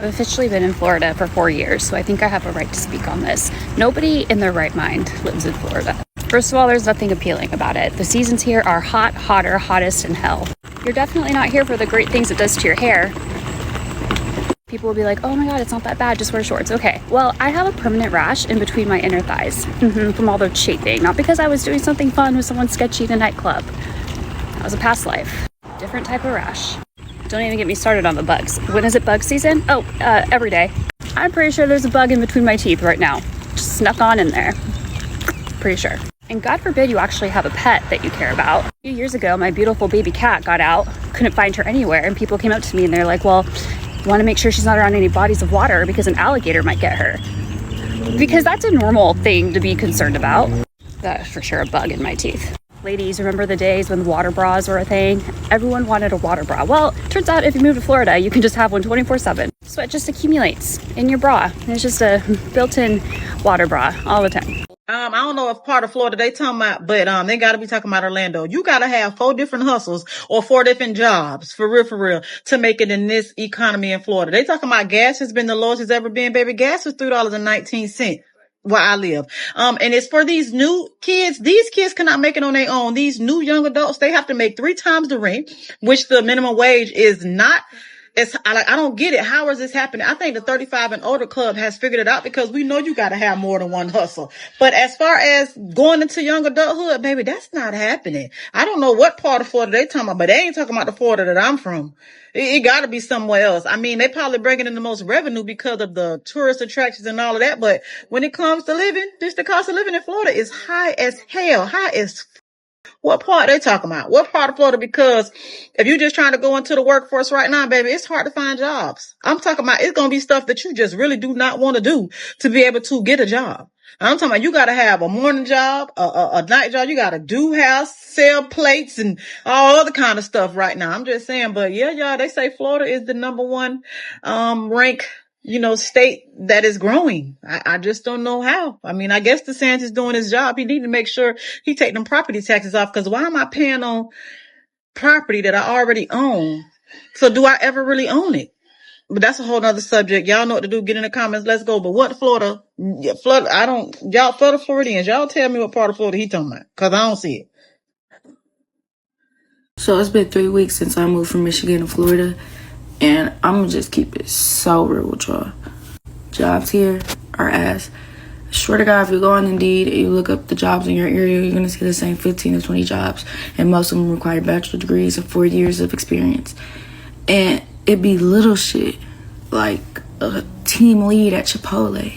I've officially been in Florida for 4 years, so I think I have a right to speak on this. Nobody in their right mind lives in Florida. First of all, there's nothing appealing about it. The seasons here are hot, hotter, hottest in hell. You're definitely not here for the great things it does to your hair. People will be like, oh my god, it's not that bad, just wear shorts. Okay, well, I have a permanent rash in between my inner thighs from all the chafing. Not because I was doing something fun with someone sketchy in a nightclub. That was a past life. Different type of rash. Don't even get me started on the bugs. When is it bug season? Oh, every day. I'm pretty sure there's a bug in between my teeth right now. Just snuck on in there. Pretty sure. And God forbid you actually have a pet that you care about. A few years ago, my beautiful baby cat got out. Couldn't find her anywhere. And people came up to me and they're like, well, you want to make sure she's not around any bodies of water because an alligator might get her. Because that's a normal thing to be concerned about. That's for sure a bug in my teeth. Ladies, remember the days when water bras were a thing? Everyone wanted a water bra. Well, turns out if you move to Florida, you can just have one 24/7. Sweat just accumulates in your bra. And it's just a built-in water bra all the time. I don't know if part of Florida they talking about, but they gotta be talking about Orlando. You gotta have 4 different hustles or 4 different jobs for real to make it in this economy in Florida. They talking about gas has been the lowest it's ever been, baby. Gas is $3.19 where I live. And it's for these new kids. These kids cannot make it on their own. These new young adults, they have to make 3 times the rent, which the minimum wage is not. I don't get it. How is this happening? I think the 35 and older club has figured it out because we know you got to have more than one hustle. But as far as going into young adulthood, baby, that's not happening. I don't know what part of Florida they talking about, but they ain't talking about the Florida that I'm from. It got to be somewhere else. I mean, they probably bringing in the most revenue because of the tourist attractions and all of that. But when it comes to living, just the cost of living in Florida is high as hell, high as what part they talking about? What part of Florida? Because if you're just trying to go into the workforce right now, baby, it's hard to find jobs. I'm talking about it's going to be stuff that you just really do not want to do to be able to get a job. I'm talking about you got to have a morning job, a night job. You got to do house, sell plates and all other kind of stuff right now. I'm just saying, but yeah, y'all, they say Florida is the number one, rank, state that is growing. I just don't know how. I mean, I guess DeSantis is doing his job. He need to make sure he take them property taxes off because why am I paying on property that I already own? So do I ever really own it? But that's a whole nother subject. Y'all know what to do. Get in the comments. Let's go. But what Florida? Yeah, Florida. Florida Floridians, y'all tell me what part of Florida he talking about because I don't see it. So it's been 3 weeks since I moved from Michigan to Florida. And I'm going to just keep it so real with y'all. Jobs here are ass. Swear to God, if you go on Indeed and you look up the jobs in your area, you're going to see the same 15 to 20 jobs. And most of them require bachelor degrees and 4 years of experience. And it be little shit like a team lead at Chipotle.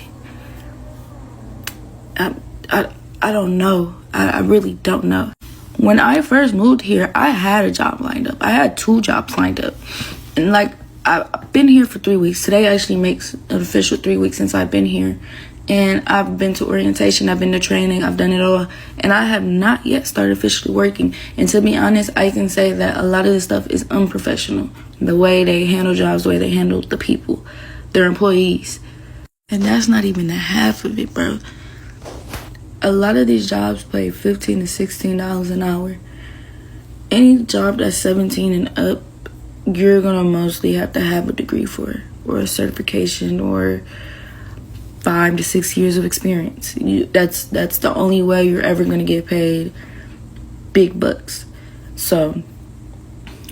I don't know. I really don't know. When I first moved here, I had a job lined up. I had 2 jobs lined up. And I've been here for 3 weeks. Today actually makes an official 3 weeks since I've been here. And I've been to orientation, I've been to training, I've done it all. And I have not yet started officially working. And to be honest, I can say that a lot of this stuff is unprofessional. The way they handle jobs, the way they handle the people, their employees. And that's not even the half of it, bro. A lot of these jobs pay $15 to $16 an hour. Any job that's 17 and up, you're gonna mostly have to have a degree for, or a certification, or 5 to 6 years of experience. That's the only way you're ever gonna get paid big bucks. So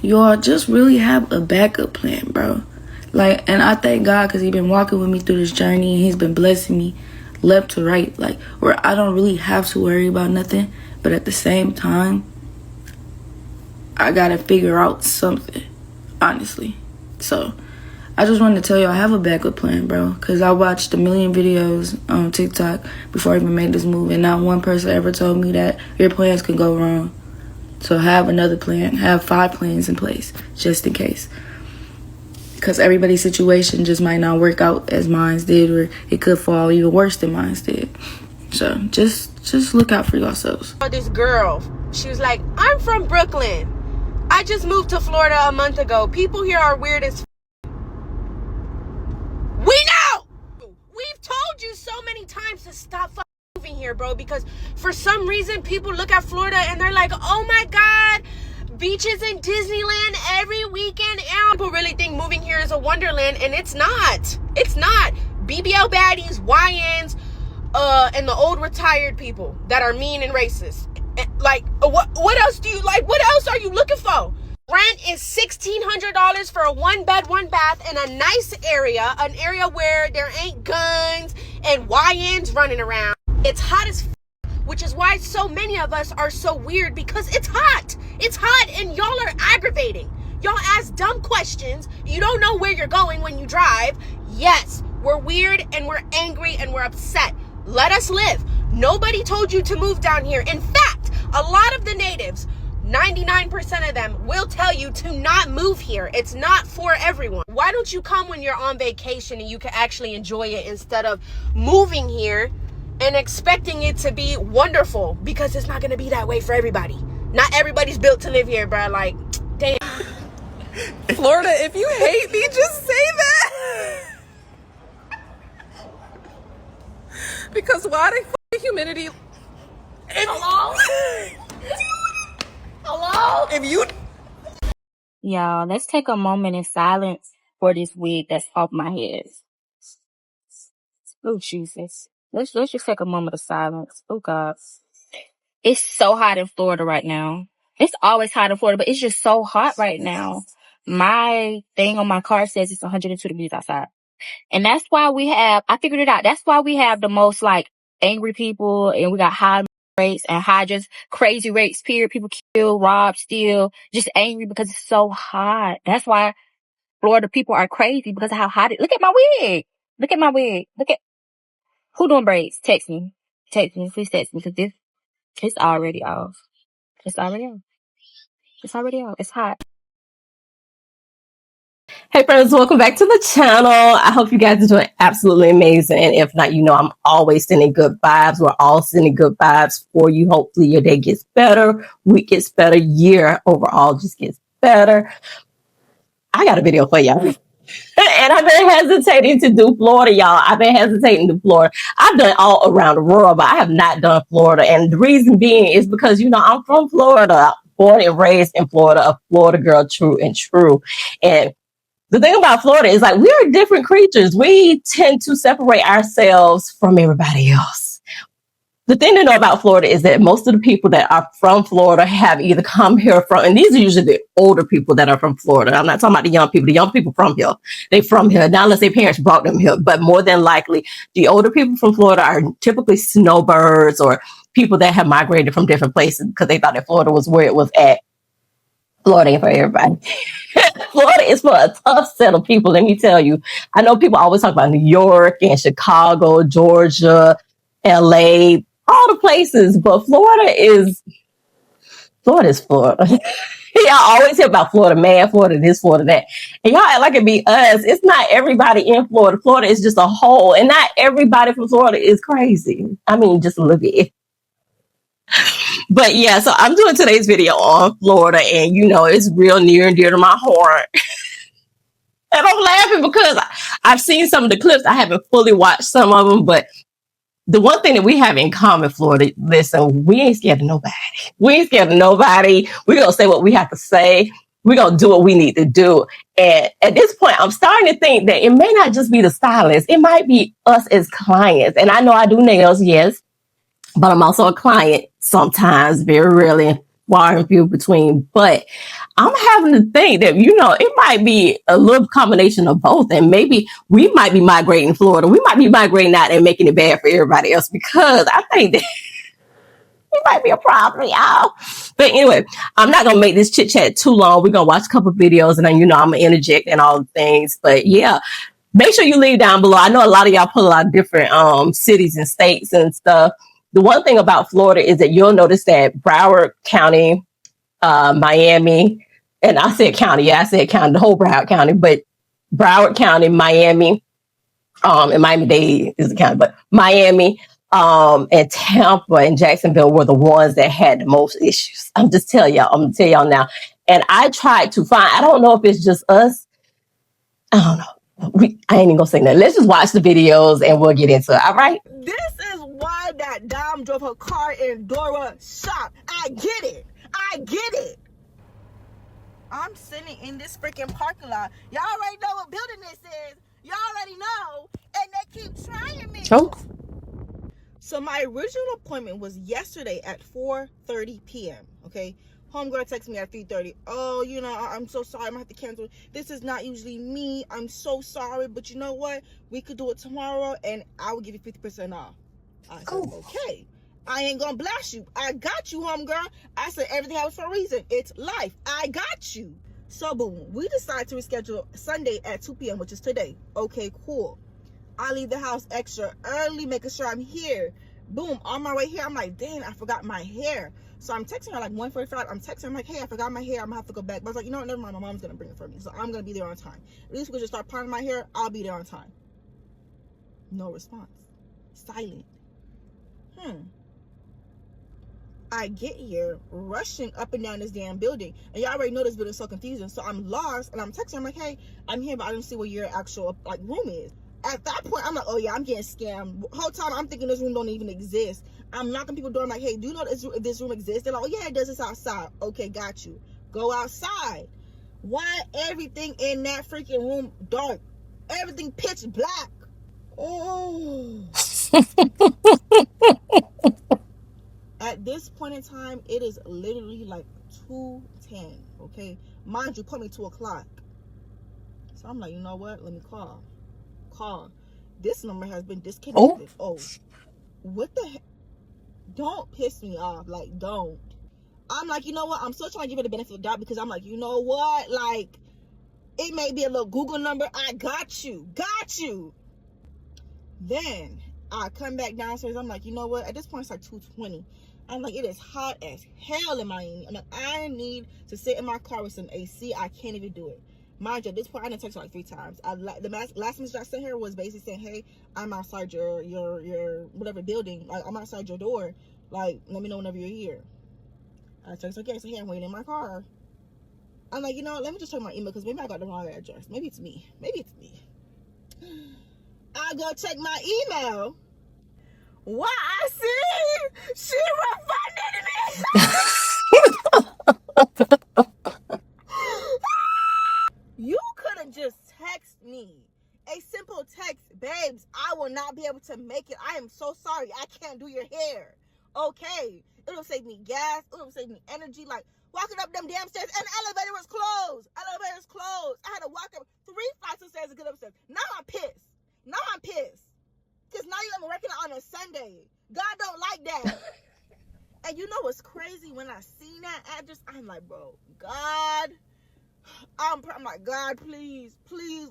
y'all just really have a backup plan, bro. And I thank God because he's been walking with me through this journey and he's been blessing me left to right, where I don't really have to worry about nothing. But at the same time, I gotta figure out something, honestly. So I just wanted to tell you I have a backup plan, bro, because I watched a million videos on TikTok before I even made this move, and not one person ever told me that your plans could go wrong. So have another plan. Have 5 plans in place just in case, because everybody's situation just might not work out as mine did, or it could fall even worse than mine did. So just look out for yourselves. This girl, she was like, I'm from Brooklyn. I just moved to Florida a month ago. People here are weird as we know! We've told you so many times to stop moving here, bro, because for some reason people look at Florida and they're like, oh my God, beaches in Disneyland every weekend. And people really think moving here is a wonderland, and it's not. It's not. BBL baddies, YNs, and the old retired people that are mean and racist. Like, what else do you like? What else are you looking for? Rent is $1,600 for a 1-bed, 1-bath in a nice area, an area where there ain't guns and YNs running around. It's hot as which is why so many of us are so weird, because it's hot. It's hot and y'all are aggravating. Y'all ask dumb questions. You don't know where you're going when you drive. Yes, we're weird and we're angry and we're upset. Let us live. Nobody told you to move down here. In fact, a lot of the natives, 99% of them, will tell you to not move here. It's not for everyone. Why don't you come when you're on vacation and you can actually enjoy it, instead of moving here and expecting it to be wonderful? Because it's not going to be that way for everybody. Not everybody's built to live here, bro. Like, damn. Florida, if you hate me, just say that. Because why they fucking humidity? Hello? Hello? If you... Y'all, let's take a moment in silence for this wig that's off my head. Oh, Jesus. Let's just take a moment of silence. Oh, God. It's so hot in Florida right now. It's always hot in Florida, but it's just so hot right now. My thing on my car says it's 102 degrees outside. And that's why I figured it out. That's why we have the most, like, angry people, and we got high rates and high, just crazy rates, period. People kill, rob, steal, just angry because it's so hot. That's why Florida people are crazy, because of how hot it. Look at my wig. Look at my wig. Who doing braids? Text me. Please text me, because it's already off. It's already off. It's hot. Hey friends, welcome back to the channel. I hope you guys are doing absolutely amazing. And if not, you know I'm always sending good vibes. We're all sending good vibes for you. Hopefully your day gets better, week gets better, year overall just gets better. I got a video for y'all. And I've been hesitating to do Florida, y'all. I've been hesitating to do Florida. I've done all around the world, but I have not done Florida. And the reason being is because, you know, I'm from Florida, born and raised in Florida, a Florida girl, true and true. And the thing about Florida is, like, we're different creatures. We tend to separate ourselves from everybody else. The thing to know about Florida is that most of the people that are from Florida have either come here from, and these are usually the older people that are from Florida. I'm not talking about the young people. The young people from here. They from here, not unless their parents brought them here. But more than likely, the older people from Florida are typically snowbirds or people that have migrated from different places because they thought that Florida was where it was at. Florida ain't for everybody. Florida is for a tough set of people, let me tell you. I know people always talk about New York and Chicago, Georgia, LA, all the places, but Florida is Florida. Y'all always hear about Florida man, Florida this, Florida that. And y'all act like it be us. It's not everybody in Florida. Florida is just a whole, and not everybody from Florida is crazy. I mean, just a little bit. But yeah, so I'm doing today's video on Florida, and you know, it's real near and dear to my heart. And I'm laughing because I've seen some of the clips. I haven't fully watched some of them, but the one thing that we have in common, Florida, listen, we ain't scared of nobody. We ain't scared of nobody. We're going to say what we have to say. We're going to do what we need to do. And at this point, I'm starting to think that it may not just be the stylist. It might be us as clients. And I know I do nails, yes, but I'm also a client sometimes, very rarely, far and few between. But I'm having to think that, you know, it might be a little combination of both. And maybe we might be migrating Florida. We might be migrating out and making it bad for everybody else, because I think that it might be a problem, y'all. But anyway, I'm not going to make this chit chat too long. We're going to watch a couple of videos, and then, you know, I'm going to interject and all the things. But yeah, make sure you leave down below. I know a lot of y'all put a lot of different cities and states and stuff. The one thing about Florida is that you'll notice that Broward County, Miami, and I said county, the whole Broward County, but Broward County, Miami, and Miami-Dade is the county, but Miami, and Tampa and Jacksonville were the ones that had the most issues. I'm going to tell y'all now. And I tried to find, I don't know if it's just us. I don't know. I ain't even going to say that. Let's just watch the videos and we'll get into it. All right. This is why that Dom drove her car in Dora shop. I get it. I'm sitting in this freaking parking lot. Y'all already know what building this is. Y'all already know. And they keep trying me. Oh. So my original appointment was yesterday at 4:30 p.m. Okay. Homegirl texted me at 3:30. Oh, you know, I'm so sorry. I'm gonna have to cancel. This is not usually me. I'm so sorry. But you know what? We could do it tomorrow and I will give you 50% off. I said, okay. I ain't gonna blast you. I got you, homegirl. I said everything happens for a reason. It's life. I got you. So boom, we decided to reschedule Sunday at 2 p.m., which is today. Okay, cool. I leave the house extra early, making sure I'm here. Boom, on my way here, I'm like, dang, I forgot my hair. So I'm texting her like 1:45. I'm texting her, I'm like, hey, I forgot my hair. I'm gonna have to go back. But I was like, you know what, never mind. My mom's gonna bring it for me. So I'm gonna be there on time. At least we could just start parting my hair. I'll be there on time. No response. Silent. I get here rushing up and down this damn building, and y'all already know this building's so confusing. So I'm lost, and I'm texting. I'm like, hey, I'm here, but I don't see where your actual like room is. At that point, I'm like, oh yeah, I'm getting scammed. Whole time I'm thinking this room don't even exist. I'm knocking people's door. I'm like, hey, do you know this room exists? They're like, oh yeah, it does. It's outside. Okay, got you. Go outside. Why everything in that freaking room dark? Everything pitch black. Oh. At this point in time, it is literally like 2:10, okay? Mind you, put me 2 o'clock. So I'm like, you know what? Let me call. This number has been disconnected. Oh, what the heck? Don't piss me off. Like, don't. I'm like, you know what? I'm still trying to give it the benefit of the doubt because I'm like, you know what? Like, it may be a little Google number. I got you. Then I come back downstairs. I'm like, you know what? At this point, it's like 2:20. I'm like, it is hot as hell in Miami. I'm like, I need to sit in my car with some AC. I can't even do it. Mind you, at this point, I didn't text her like 3 times. The last message I sent her was basically saying, hey, I'm outside your whatever building. Like, I'm outside your door. Like, let me know whenever you're here. I text her, okay, so hey, I'm waiting in my car. I'm like, you know what? Let me just check my email because maybe I got the wrong address. Maybe it's me. I go check my email. What I see? She refunded me. You could have just texted me. A simple text, babes, I will not be able to make it. I am so sorry. I can't do your hair. Okay. It'll save me gas. It'll save me energy. Like, walking up them damn stairs and the elevator was closed. I had to walk up 3 flights of stairs to get upstairs. Now I'm pissed. Because now you let me working on a Sunday. God don't like that. And you know what's crazy? When I seen that address, I'm like, bro, God. I'm like, God, please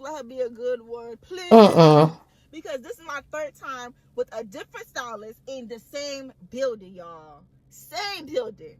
let her be a good one. Please. Because this is my 3rd time with a different stylist in the same building, y'all. Same building.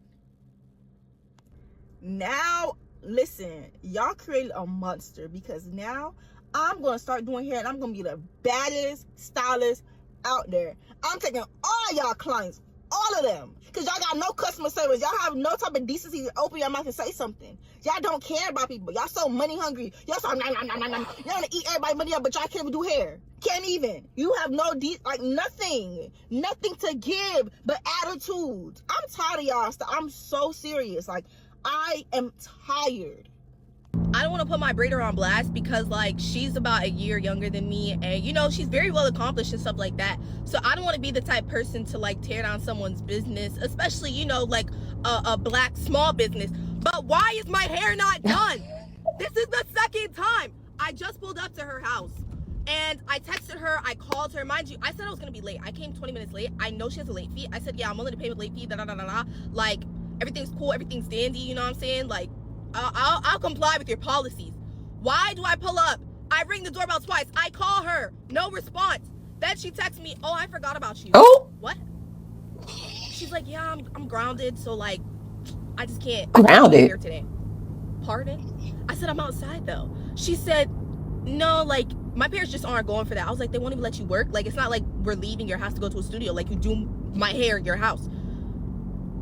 Now, listen, y'all created a monster because now I'm going to start doing hair and I'm going to be the baddest stylist out there. I'm taking all y'all clients, all of them, because y'all got no customer service. Y'all have no type of decency to open your mouth and say something. Y'all don't care about people. Y'all so money hungry. Y'all so y'all want to eat everybody money up, but y'all can't even do hair. Can't even. You have no nothing to give but attitude. I'm tired of y'all stuff. I'm so serious. Like, I am tired. I don't want to put my braider on blast because like she's about a year younger than me, and you know, she's very well accomplished and stuff like that. So I don't want to be the type person to like tear down someone's business, especially, you know, like a black small business. But why is my hair not done? This is the 2nd time. I just pulled up to her house and I texted her, I called her. Mind you, I said I was gonna be late. I came 20 minutes late. I know she has a late fee. I said, yeah, I'm willing to pay with late fee, like everything's cool, everything's dandy, you know what I'm saying? Like, I'll comply with your policies. Why do I pull up? I ring the doorbell twice. I call her. No response. Then she texts me, oh, I forgot about you. Oh. What? She's like, yeah, I'm grounded, so like, I just can't. Grounded? Here today. Pardon? I said, I'm outside though. She said, no, like, my parents just aren't going for that. I was like, they won't even let you work? Like, it's not like we're leaving your house to go to a studio. Like, you do my hair in your house.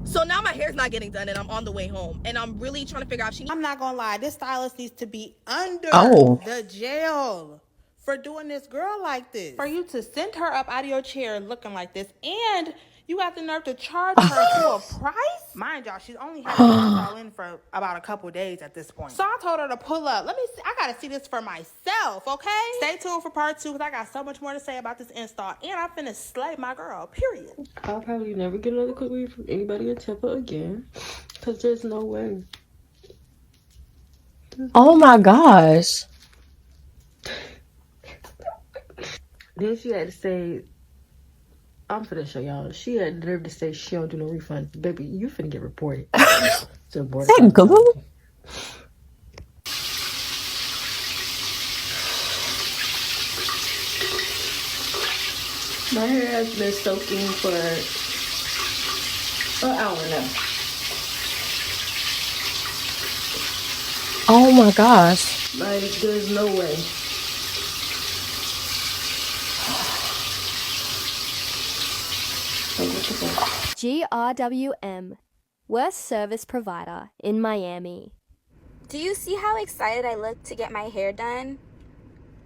So now my hair's not getting done and I'm on the way home. And I'm really trying to figure out if she... I'm not gonna lie, this stylist needs to be under the jail for doing this girl like this. For you to send her up out of your chair looking like this, and You got the nerve to charge her full price? Mind y'all, she's only had this install in for about a couple days at this point. So I told her to pull up. Let me see. I gotta see this for myself, okay? Stay tuned for part 2 because I got so much more to say about this install. And I'm finna slay my girl, period. I'll probably never get another quick weave from anybody in Tampa again. Because there's no way. Oh my gosh. Then she had to say, I'm finna show y'all. She had the nerve to say she don't do no refunds. Baby, you finna get reported. To the board. Is that glue? My hair has been soaking for an hour now. Oh my gosh. Like, there's no way. GRWM, worst service provider in Miami. Do you see how excited I look to get my hair done?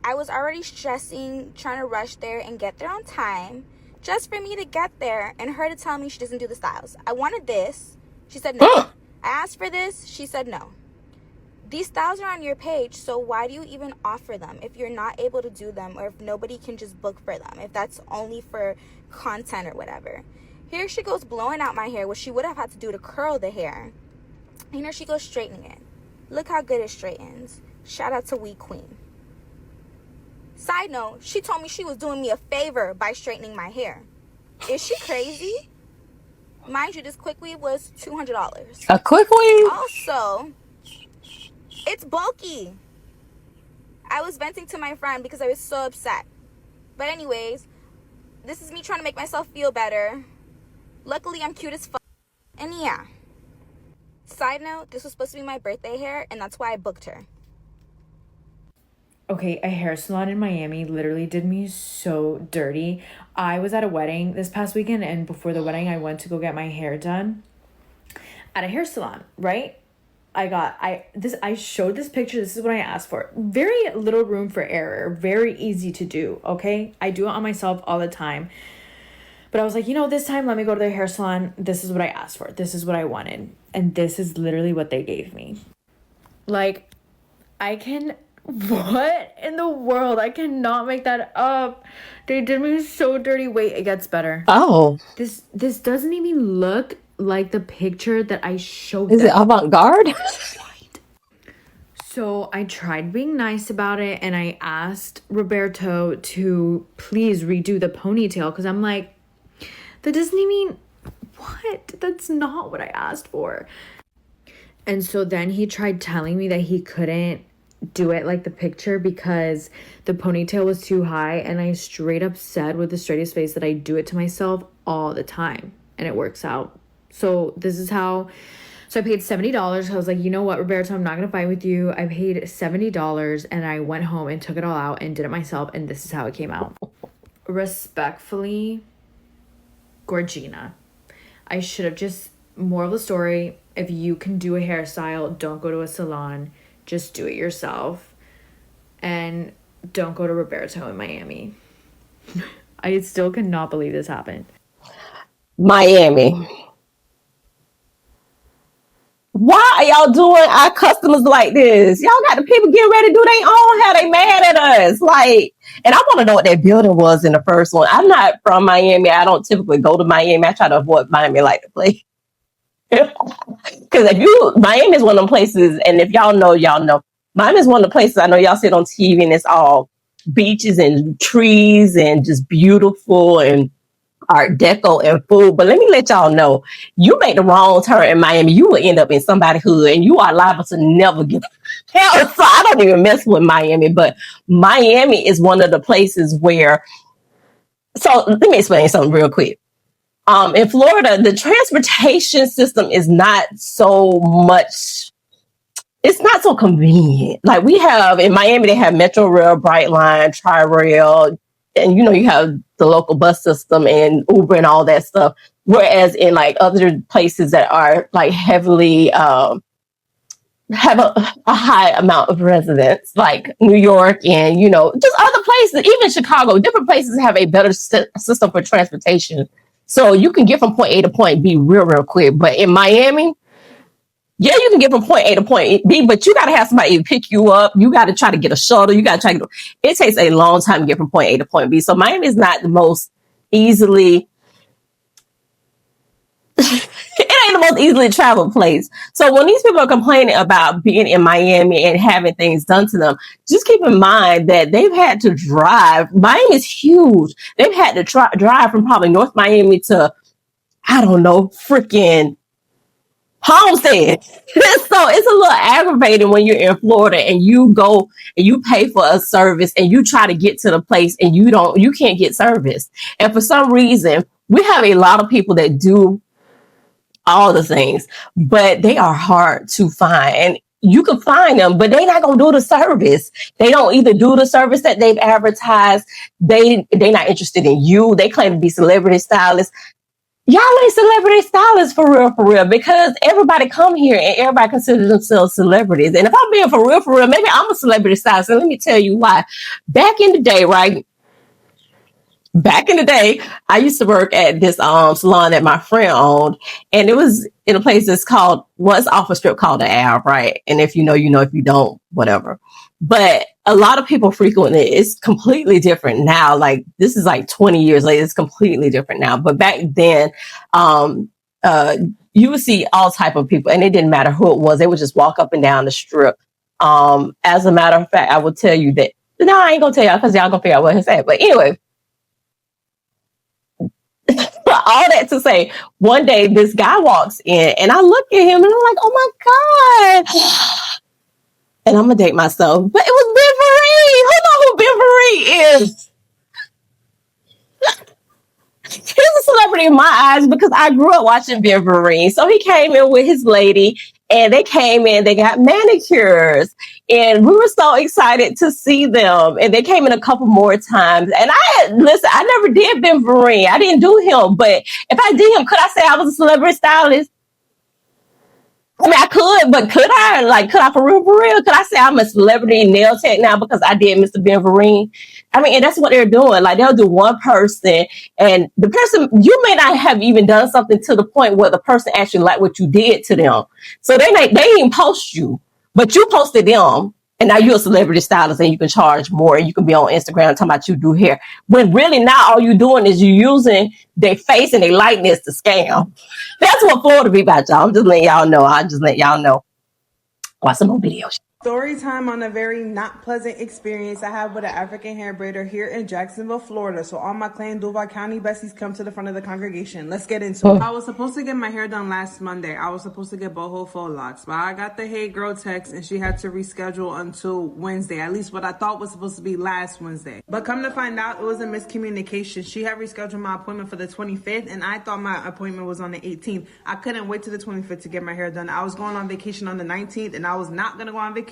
I was already stressing, trying to rush there and get there on time, just for me to get there and her to tell me she doesn't do the styles. I wanted this. She said no. I asked for this. She said no. These styles are on your page, so why do you even offer them if you're not able to do them or if nobody can just book for them, if that's only for content or whatever? Here she goes blowing out my hair, which she would have had to do to curl the hair. And here she goes straightening it. Look how good it straightens. Shout out to We Queen. Side note, she told me she was doing me a favor by straightening my hair. Is she crazy? Mind you, this quick weave was $200. A quick weave? Also, it's bulky. I was venting to my friend because I was so upset. But anyways, this is me trying to make myself feel better. Luckily, I'm cute as fuck. And yeah. Side note, this was supposed to be my birthday hair, and that's why I booked her. Okay, a hair salon in Miami literally did me so dirty. I was at a wedding this past weekend, and before the wedding, I went to go get my hair done at a hair salon, right? I showed this picture. This is what I asked for. Very little room for error. Very easy to do, okay? I do it on myself all the time. But I was like, this time let me go to the hair salon. This is what I asked for. This is what I wanted. And this is literally what they gave me. Like, what in the world? I cannot make that up. They did me so dirty. Wait, it gets better. Oh. This doesn't even look like the picture that I showed Is them. it avant-garde? So I tried being nice about it, and I asked Roberto to please redo the ponytail because I'm like, that doesn't even, what? That's not what I asked for. And so then he tried telling me that he couldn't do it like the picture because the ponytail was too high, and I straight up said with the straightest face that I do it to myself all the time, and it works out. So this is how, so I paid $70. I was like, you know what, Roberto, I'm not going to fight with you. I paid $70 and I went home and took it all out and did it myself. And this is how it came out. Respectfully, Gorgina. I should have just, moral of the story, if you can do a hairstyle, don't go to a salon. Just do it yourself. And don't go to Roberto in Miami. I still cannot believe this happened. Miami. Why are y'all doing our customers like this? Y'all got the people getting ready to do their own hair. They mad at us. Like, and I want to know what that building was in the first one. I'm not from Miami. I don't typically go to Miami. I try to avoid Miami like the plague. Because Miami is one of them places, and if y'all know. Miami is one of the places I know y'all sit on TV and it's all beaches and trees and just beautiful and Art Deco and food. But let me let y'all know, you make the wrong turn in Miami, you will end up in somebody's hood and you are liable to never get hell. So I don't even mess with Miami, but Miami is one of the places where, so let me explain something real quick. In Florida, the transportation system is not so much, it's not so convenient. Like we have in Miami, they have Metro Rail, Brightline, Tri-Rail, and you have the local bus system and Uber and all that stuff. Whereas in like other places that are like heavily have a high amount of residents, like New York and just other places, even Chicago, different places have a better system for transportation. So you can get from point A to point B real quick. But in Miami, yeah, you can get from point A to point B, but you got to have somebody to pick you up. You got to try to get a shuttle. You got to try to. It takes a long time to get from point A to point B. So Miami is not the most easily. It ain't the most easily traveled place. So when these people are complaining about being in Miami and having things done to them, just keep in mind that they've had to drive. Miami is huge. They've had to drive from probably North Miami to, I don't know, freaking Homestead. So it's a little aggravating when you're in Florida and you go and you pay for a service and you try to get to the place and you can't get service. And for some reason, we have a lot of people that do all the things, but they are hard to find. And you can find them, but they're not gonna do the service. They don't either do the service that they've advertised. They're not interested in you. They claim to be celebrity stylists. Y'all ain't celebrity stylists for real, because everybody come here and everybody considers themselves celebrities. And if I'm being for real, maybe I'm a celebrity stylist. And let me tell you why. Back in the day, I used to work at this salon that my friend owned, and it was in a place that's called, well, it's off a strip called the Ave, right? And if you know, you know. If you don't, whatever. But a lot of people frequent it. It's completely different now. Like, this is like 20 years later. It's completely different now. But back then, you would see all type of people, and it didn't matter who it was. They would just walk up and down the strip. As a matter of fact, I will tell you that. No, I ain't gonna tell y'all because y'all gonna figure out what he said. But anyway. All that to say, one day this guy walks in and I look at him and I'm like, oh my God. And I'm gonna date myself. But it was Ben Veree. Who know who Ben Veree is? He's a celebrity in my eyes because I grew up watching Ben Veree. So he came in with his lady and they came in, they got manicures. And we were so excited to see them. And they came in a couple more times. And I never did Ben Veree. I didn't do him. But if I did him, could I say I was a celebrity stylist? I mean, I could, but could I? Like, could I for real? Could I say I'm a celebrity nail tech now because I did Mr. Ben Veree? I mean, and that's what they're doing. Like, they'll do one person, and the person, you may not have even done something to the point where the person actually liked what you did to them. So they didn't post you, but you posted them. And now you're a celebrity stylist and you can charge more and you can be on Instagram talking about you do hair. When really now all you're doing is you're using their face and their likeness to scam. That's what Florida be about, y'all. I'm just letting y'all know. I'll just let y'all know. Watch some more videos. Story time on a very not pleasant experience I had with an African hair braider here in Jacksonville, Florida. So all my Clan Duval County besties come to the front of the congregation. Let's get into it. I was supposed to get my hair done last Monday. I was supposed to get Boho faux locks, but I got the Hey Girl text and she had to reschedule until Wednesday, at least what I thought was supposed to be last Wednesday. But come to find out, it was a miscommunication. She had rescheduled my appointment for the 25th and I thought my appointment was on the 18th. I couldn't wait till the 25th to get my hair done. I was going on vacation on the 19th and I was not going to go on vacation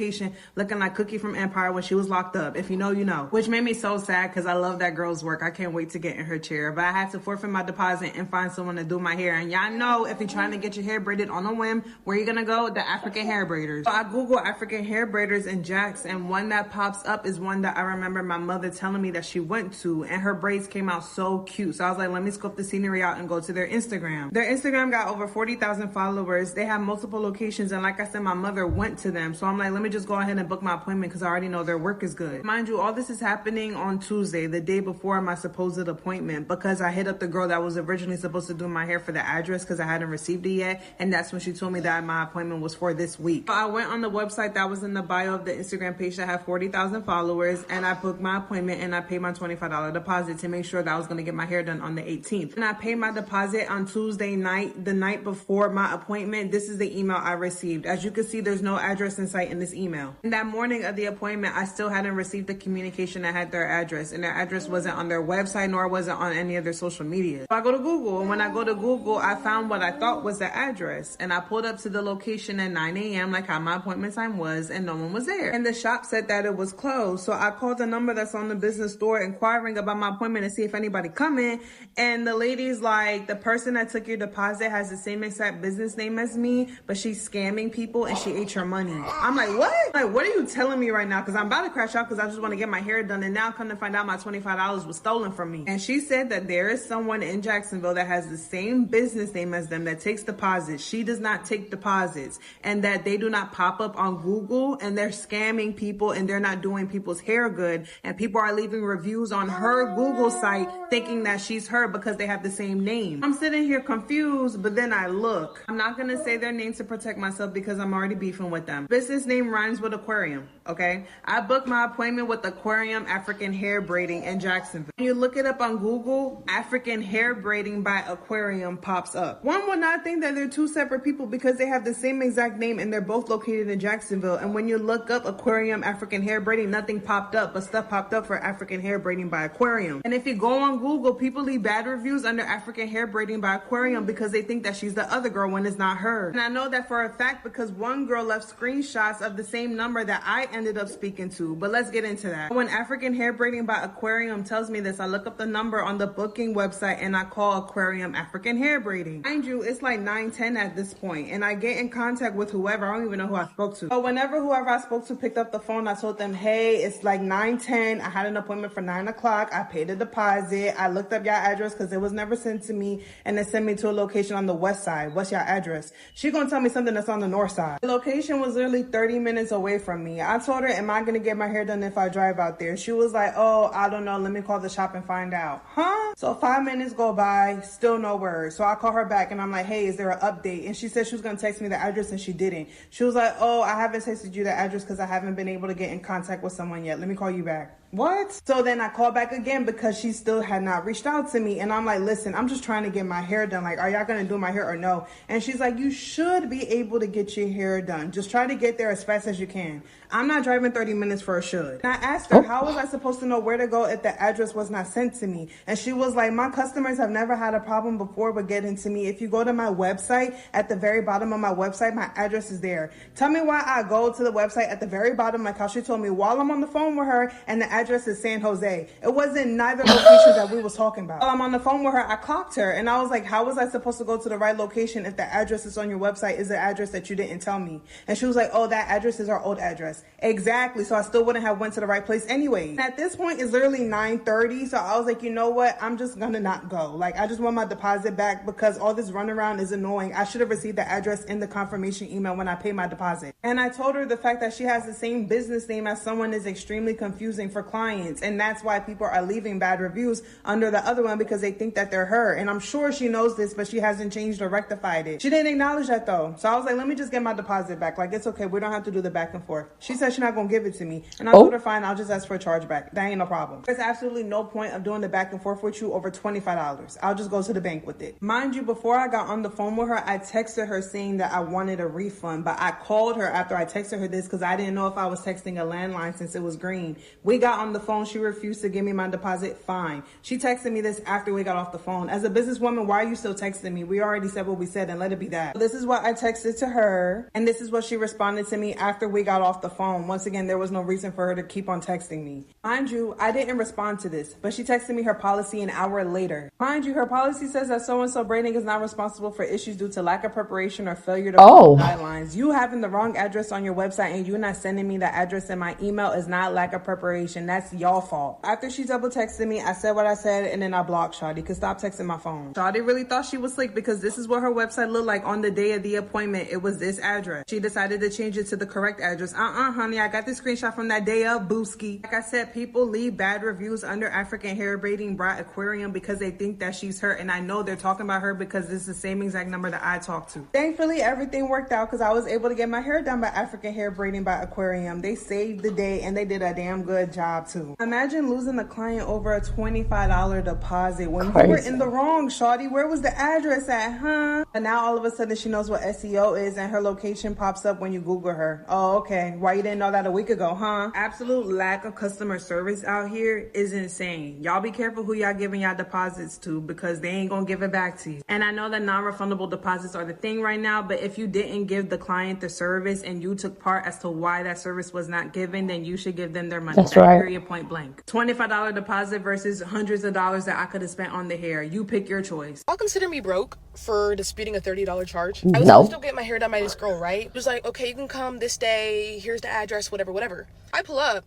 looking like Cookie from Empire when she was locked up. If you know, you know. Which made me so sad because I love that girl's work. I can't wait to get in her chair. But I had to forfeit my deposit and find someone to do my hair. And y'all know if you're trying to get your hair braided on a whim, where you gonna go? The African hair braiders. So I Google African hair braiders in Jax, and one that pops up is one that I remember my mother telling me that she went to, and her braids came out so cute. So I was like, let me scope the scenery out and go to their Instagram. Their Instagram got over 40,000 followers. They have multiple locations, and like I said, my mother went to them. So I'm like, let me just go ahead and book my appointment because I already know their work is good. Mind you, all this is happening on Tuesday, the day before my supposed appointment, because I hit up the girl that was originally supposed to do my hair for the address because I hadn't received it yet, and that's when she told me that my appointment was for this week. So I went on the website that was in the bio of the Instagram page that had 40,000 followers, and I booked my appointment and I paid my $25 deposit to make sure that I was going to get my hair done on the 18th. And I paid my deposit on Tuesday night, the night before my appointment. This is the email I received. As you can see, there's no address in sight in this email. And that morning of the appointment, I still hadn't received the communication that had their address, and their address wasn't on their website nor was it on any of their social media. So I go to Google, and when I go to Google, I found what I thought was the address, and I pulled up to the location at 9 a.m. like how my appointment time was, and no one was there. And the shop said that it was closed. So I called the number that's on the business store inquiring about my appointment to see if anybody coming, and the lady's like, the person that took your deposit has the same exact business name as me, but she's scamming people and she ate your money. I'm like, what? what? Like, what are you telling me right now? Because I'm about to crash out because I just want to get my hair done. And now come to find out my $25 was stolen from me. And she said that there is someone in Jacksonville that has the same business name as them that takes deposits. She does not take deposits, and that they do not pop up on Google, and they're scamming people, and they're not doing people's hair good. And people are leaving reviews on her Google site thinking that she's her because they have the same name. I'm sitting here confused, but then I look. I'm not going to say their name to protect myself because I'm already beefing with them. Business name rhymes with aquarium, okay? I booked my appointment with Aquarium African Hair Braiding in Jacksonville. When you look it up on Google, African Hair Braiding by Aquarium pops up. One would not think that they're two separate people because they have the same exact name and they're both located in Jacksonville. And when you look up Aquarium African Hair Braiding, nothing popped up, but stuff popped up for African Hair Braiding by Aquarium. And if you go on Google, people leave bad reviews under African Hair Braiding by Aquarium because they think that she's the other girl when it's not her. And I know that for a fact because one girl left screenshots of the same number that I ended up speaking to, but let's get into that. When African Hair Braiding by Aquarium tells me this, I look up the number on the booking website and I call Aquarium African Hair Braiding. Mind you, it's like 9:10 at this point, and I get in contact with whoever. I don't even know who I spoke to. But whenever whoever I spoke to picked up the phone, I told them, hey, it's like 9:10. I had an appointment for 9 o'clock. I paid a deposit. I looked up your address because it was never sent to me, and it sent me to a location on the west side. What's your address? She gonna tell me something that's on the north side. The location was literally 30 minutes away from me. I told her, am I gonna get my hair done if I drive out there? She was like, oh, I don't know. Let me call the shop and find out. Huh? So 5 minutes go by, still no word. So I call her back and I'm like, hey, is there an update? And she said she was gonna text me the address and she didn't. She was like, oh, I haven't texted you the address because I haven't been able to get in contact with someone yet. Let me call you back. What? So then I called back again because she still had not reached out to me. And I'm like, listen, I'm just trying to get my hair done. Like, are y'all going to do my hair or no? And she's like, you should be able to get your hair done. Just try to get there as fast as you can. I'm not driving 30 minutes for a should. And I asked her, how was I supposed to know where to go if the address was not sent to me? And she was like, my customers have never had a problem before with getting to me. If you go to my website, at the very bottom of my website, my address is there. Tell me why I go to the website at the very bottom, like how she told me while I'm on the phone with her, and the address is San Jose. It wasn't neither location that we was talking about. While I'm on the phone with her, I clocked her and I was like, how was I supposed to go to the right location if the address that's on your website is the address that you didn't tell me? And she was like, oh, that address is our old address. Exactly. So I still wouldn't have went to the right place anyway. And at this point, it's literally 9:30. So I was like, you know what? I'm just gonna not go. Like, I just want my deposit back because all this runaround is annoying. I should have received the address in the confirmation email when I paid my deposit. And I told her the fact that she has the same business name as someone is extremely confusing for clients. And that's why people are leaving bad reviews under the other one because they think that they're her. And I'm sure she knows this, but she hasn't changed or rectified it. She didn't acknowledge that though. So I was like, let me just get my deposit back. Like, it's okay. We don't have to do the back and forth. She said she's not going to give it to me. And I told her, fine, I'll just ask for a charge back. That ain't no problem. There's absolutely no point of doing the back and forth with you over $25. I'll just go to the bank with it. Mind you, before I got on the phone with her, I texted her saying that I wanted a refund, but I called her after I texted her this because I didn't know if I was texting a landline since it was green. We got on the phone. She refused to give me my deposit. Fine. She texted me this after we got off the phone. As a businesswoman, why are you still texting me? We already said what we said and let it be that. So this is what I texted to her, and this is what she responded to me after we got off the phone. Once again, there was no reason for her to keep on texting me. Mind you, I didn't respond to this, but she texted me her policy an hour later. Mind you, her policy says that so-and-so braiding is not responsible for issues due to lack of preparation or failure to follow guidelines. You having the wrong address on your website and you not sending me the address in my email is not lack of preparation. That's y'all fault. After she double texted me, I said what I said and then I blocked Shawty because stop texting my phone. Shawty really thought she was slick because this is what her website looked like on the day of the appointment. It was this address. She decided to change it to the correct address. Honey, I got this screenshot from that day of Booski. Like I said, people leave bad reviews under African Hair Braiding by Aquarium because they think that she's her, and I know they're talking about her because this is the same exact number that I talked to. Thankfully, everything worked out because I was able to get my hair done by African Hair Braiding by Aquarium. They saved the day and they did a damn good job too. Imagine losing a client over a $25 deposit when you were in the wrong, shawty. Where was the address at, huh? And now all of a sudden she knows what SEO is and her location pops up when you Google her. Oh, okay. Why you didn't know that a week ago, huh? Absolute lack of customer service out here is insane. Y'all be careful who y'all giving y'all deposits to because they ain't gonna give it back to you. And I know that non-refundable deposits are the thing right now, but if you didn't give the client the service and you took part as to why that service was not given, then you should give them their money. That's right. period, point blank. $25 deposit versus hundreds of dollars that I could have spent on the hair. You pick your choice. Y'all consider me broke for disputing a $30 charge? I was No. supposed to get my hair done by this girl, right? It was like, okay, you can come this day. Here's the address, whatever. I pull up.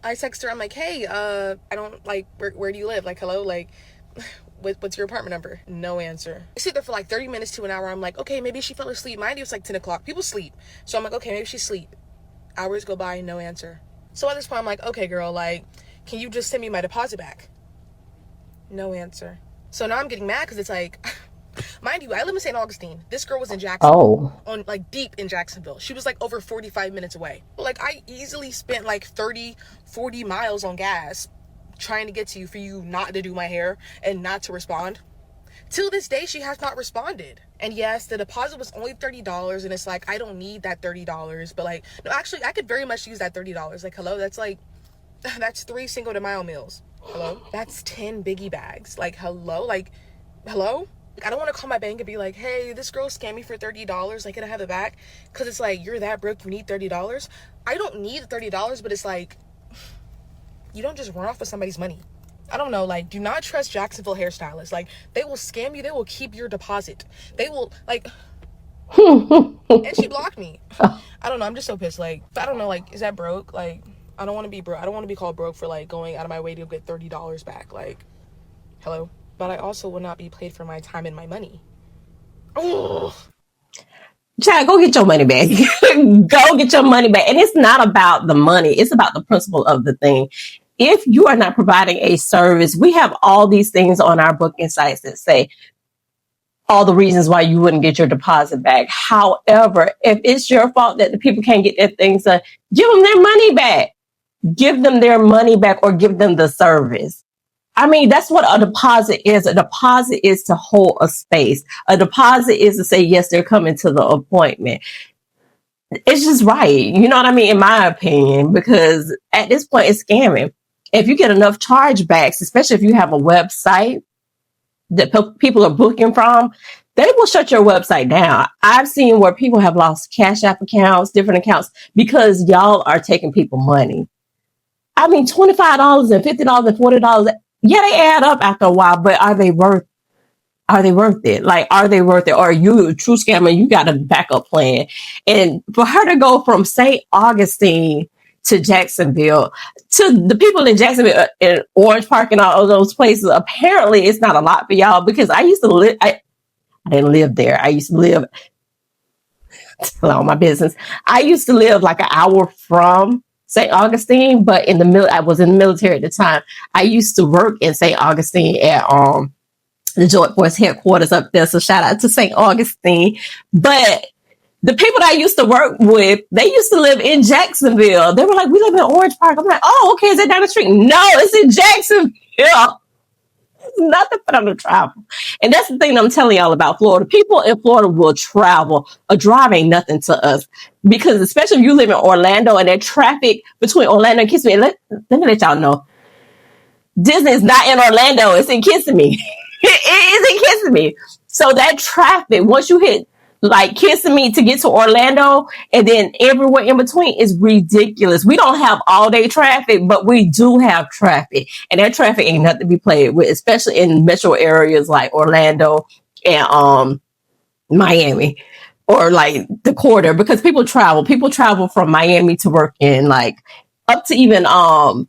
I text her. I'm like, hey, I don't, like, where do you live? Like, hello? Like, what's your apartment number? No answer. I sit there for like 30 minutes to an hour. I'm like, okay, maybe she fell asleep. Mind you, it's like 10 o'clock. People sleep. So I'm like, okay, maybe she's asleep. Hours go by, no answer. So at this point, I'm like, okay, girl, like, can you just send me my deposit back? No answer. So now I'm getting mad because it's like, mind you, I live in St. Augustine. This girl was in Jacksonville. On like deep in Jacksonville. She was like over 45 minutes away. Like I easily spent like 30, 40 miles on gas trying to get to you for you not to do my hair and not to respond. Till this day, she has not responded. And yes, the deposit was only $30, and it's like, I don't need that $30. But like, no, actually, I could very much use that $30. Like, hello, that's 3 Cinco de Mayo meals. Hello? That's 10 biggie bags. Like, hello? Like, hello? I don't want to call my bank and be like, hey, this girl scammed me for $30. Like, can I have it back? Because it's like, you're that broke, you need $30. I don't need $30, but it's like, you don't just run off with somebody's money. I don't know, like, do not trust Jacksonville hairstylists. Like, they will scam you. They will keep your deposit. They will, like, and she blocked me. I don't know. I'm just so pissed. Like, I don't know, like, is that broke? Like, I don't want to be broke. I don't want to be called broke for, like, going out of my way to get $30 back. Like, hello? But I also will not be paid for my time and my money. Oh. Child, go get your money back. Go get your money back. And it's not about the money. It's about the principle of the thing. If you are not providing a service, we have all these things on our booking sites that say all the reasons why you wouldn't get your deposit back. However, if it's your fault that the people can't get their things done, give them their money back. Give them their money back or give them the service. I mean, that's what a deposit is. A deposit is to hold a space. A deposit is to say, yes, they're coming to the appointment. It's just right. You know what I mean? In my opinion, because at this point, it's scamming. If you get enough chargebacks, especially if you have a website that people are booking from, they will shut your website down. I've seen where people have lost Cash App accounts, different accounts, because y'all are taking people money. I mean, $25 and $50 and $40, yeah, they add up after a while, but are they worth it? Like, are they worth it? Or are you a true scammer? You got a backup plan. And for her to go from St. Augustine to Jacksonville, to the people in Jacksonville and Orange Park and all of those places, apparently it's not a lot for y'all, because I used to live, I didn't live there. I used to live, tell all my business. I used to live like an hour from St. Augustine, but I was in the military at the time. I used to work in St. Augustine at the Joint Force headquarters up there. So shout out to St. Augustine. But the people that I used to work with, they used to live in Jacksonville. They were like, we live in Orange Park. I'm like, oh, okay, is it down the street? No, it's in Jacksonville. It's nothing for them to travel. And that's the thing I'm telling y'all about Florida. People in Florida will travel. A drive ain't nothing to us. Because especially if you live in Orlando and that traffic between Orlando and Kissimmee, let me let y'all know. Disney is not in Orlando. It's in Kissimmee. It is in Kissimmee. So that traffic, once you hit like Kissimmee to get to Orlando and then everywhere in between, is ridiculous. We don't have all day traffic, but we do have traffic. And that traffic ain't nothing to be played with, especially in metro areas like Orlando and Miami, or like the quarter, because people travel from Miami to work in like up to even Palm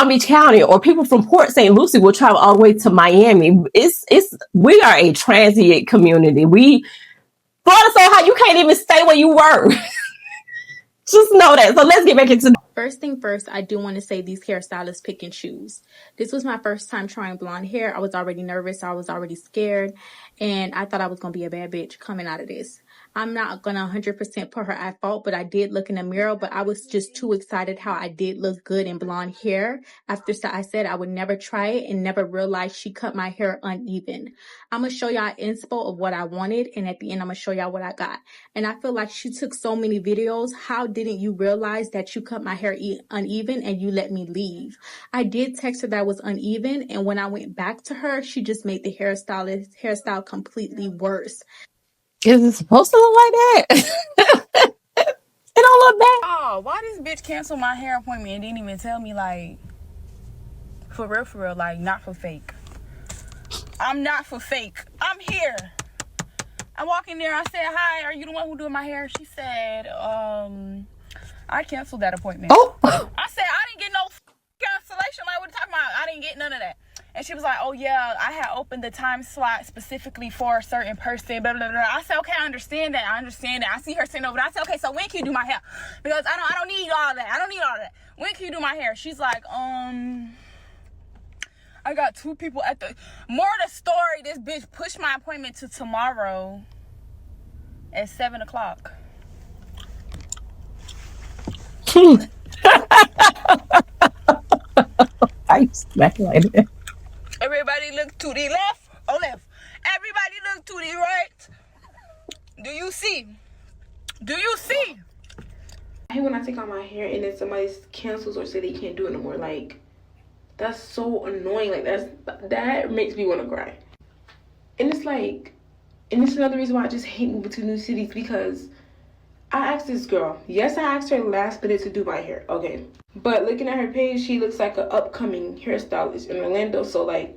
Beach County, or people from Port St. Lucie will travel all the way to Miami. We are a transient community. Florida's so hot you can't even stay where you work. Just know that. So let's get back into. First thing first, I do want to say these hairstylists pick and choose. This was my first time trying blonde hair. I was already nervous. I was already scared. And I thought I was going to be a bad bitch coming out of this. I'm not going to 100% put her at fault, but I did look in the mirror. But I was just too excited how I did look good in blonde hair. After I said I would never try it and never realized she cut my hair uneven. I'm going to show y'all inspo of what I wanted. And at the end, I'm going to show y'all what I got. And I feel like she took so many videos. How didn't you realize that you cut my hair uneven and you let me leave? I did text her that was uneven. And when I went back to her, she just made the hairstyle completely worse. Is it supposed to look like that? It don't look bad. Oh, why this bitch cancel my hair appointment and didn't even tell me, like, for real, like, not for fake. I'm not for fake. I'm here. I walk in there, I said, hi, are you the one who doing my hair? She said, I canceled that appointment. Oh. I said, I didn't get no cancellation. Like, what are you talking about? I didn't get none of that. And she was like, oh, yeah, I had opened the time slot specifically for a certain person, blah, blah, blah. I said, okay, I understand that. I see her sitting over there. I said, okay, so when can you do my hair? Because I don't need all that. When can you do my hair? She's like, I got 2 people at the... More of the story, this bitch pushed my appointment to tomorrow at 7 o'clock. I smack like that. Everybody look to the left or left. Everybody look to the right. Do you see? I hate when I take out my hair and then somebody cancels or say they can't do it no more. Like, that's so annoying. Like, that makes me want to cry. And it's like, and it's another reason why I just hate moving to new cities, because I asked this girl. Yes, I asked her last minute to do my hair. Okay. But looking at her page, she looks like an upcoming hairstylist in Orlando. So, like,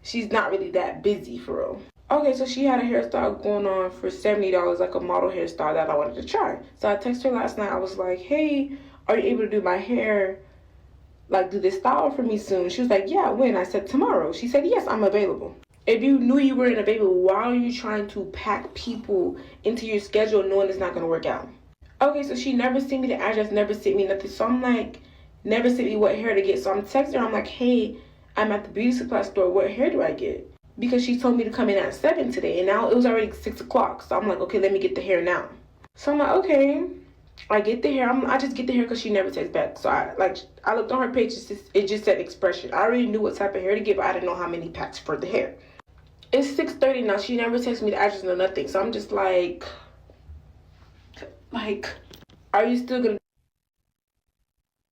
she's not really that busy for real. Okay, so she had a hairstyle going on for $70, like a model hairstyle that I wanted to try. So I texted her last night. I was like, hey, are you able to do my hair? Like, do this style for me soon? She was like, yeah, when? I said, tomorrow. She said, yes, I'm available. If you knew you weren't available, why are you trying to pack people into your schedule knowing it's not going to work out? Okay, so she never sent me the address, never sent me nothing. So I'm like, never sent me what hair to get. So I'm texting her. I'm like, hey, I'm at the beauty supply store. What hair do I get? Because she told me to come in at 7 today. And now it was already 6 o'clock. So I'm like, okay, let me get the hair now. So I'm like, okay. I get the hair. I just get the hair because she never texts back. So I looked on her page. It just said expression. I already knew what type of hair to get, but I didn't know how many packs for the hair. It's 6:30 now. She never texts me the address or nothing. So I'm just like, are you still gonna?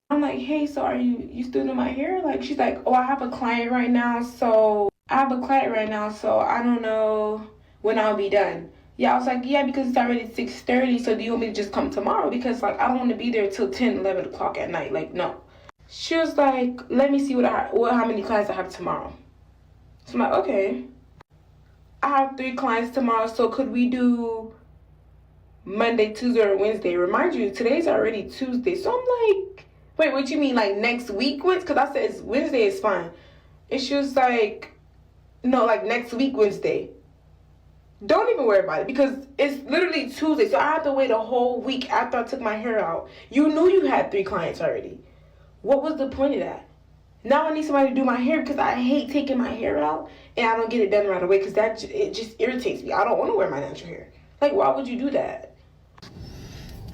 I'm like, hey, so are you still doing my hair? Like, she's like, oh, I have a client right now, so I don't know when I'll be done. Yeah, I was like, yeah, because it's already 6:30, so do you want me to just come tomorrow? Because, like, I don't want to be there till 10, 11 o'clock at night. Like, no. She was like, let me see how many clients I have tomorrow. So I'm like, okay. I have 3 clients tomorrow, so could we do Monday, Tuesday, or Wednesday? Remind you, today's already Tuesday. So I'm like, wait, what you mean, like next week? Because I said Wednesday is fine. And she was like, no, like next week, Wednesday. Don't even worry about it, because it's literally Tuesday. So I have to wait a whole week after I took my hair out. You knew you had 3 clients already. What was the point of that? Now I need somebody to do my hair because I hate taking my hair out and I don't get it done right away because it just irritates me. I don't want to wear my natural hair. Like, why would you do that?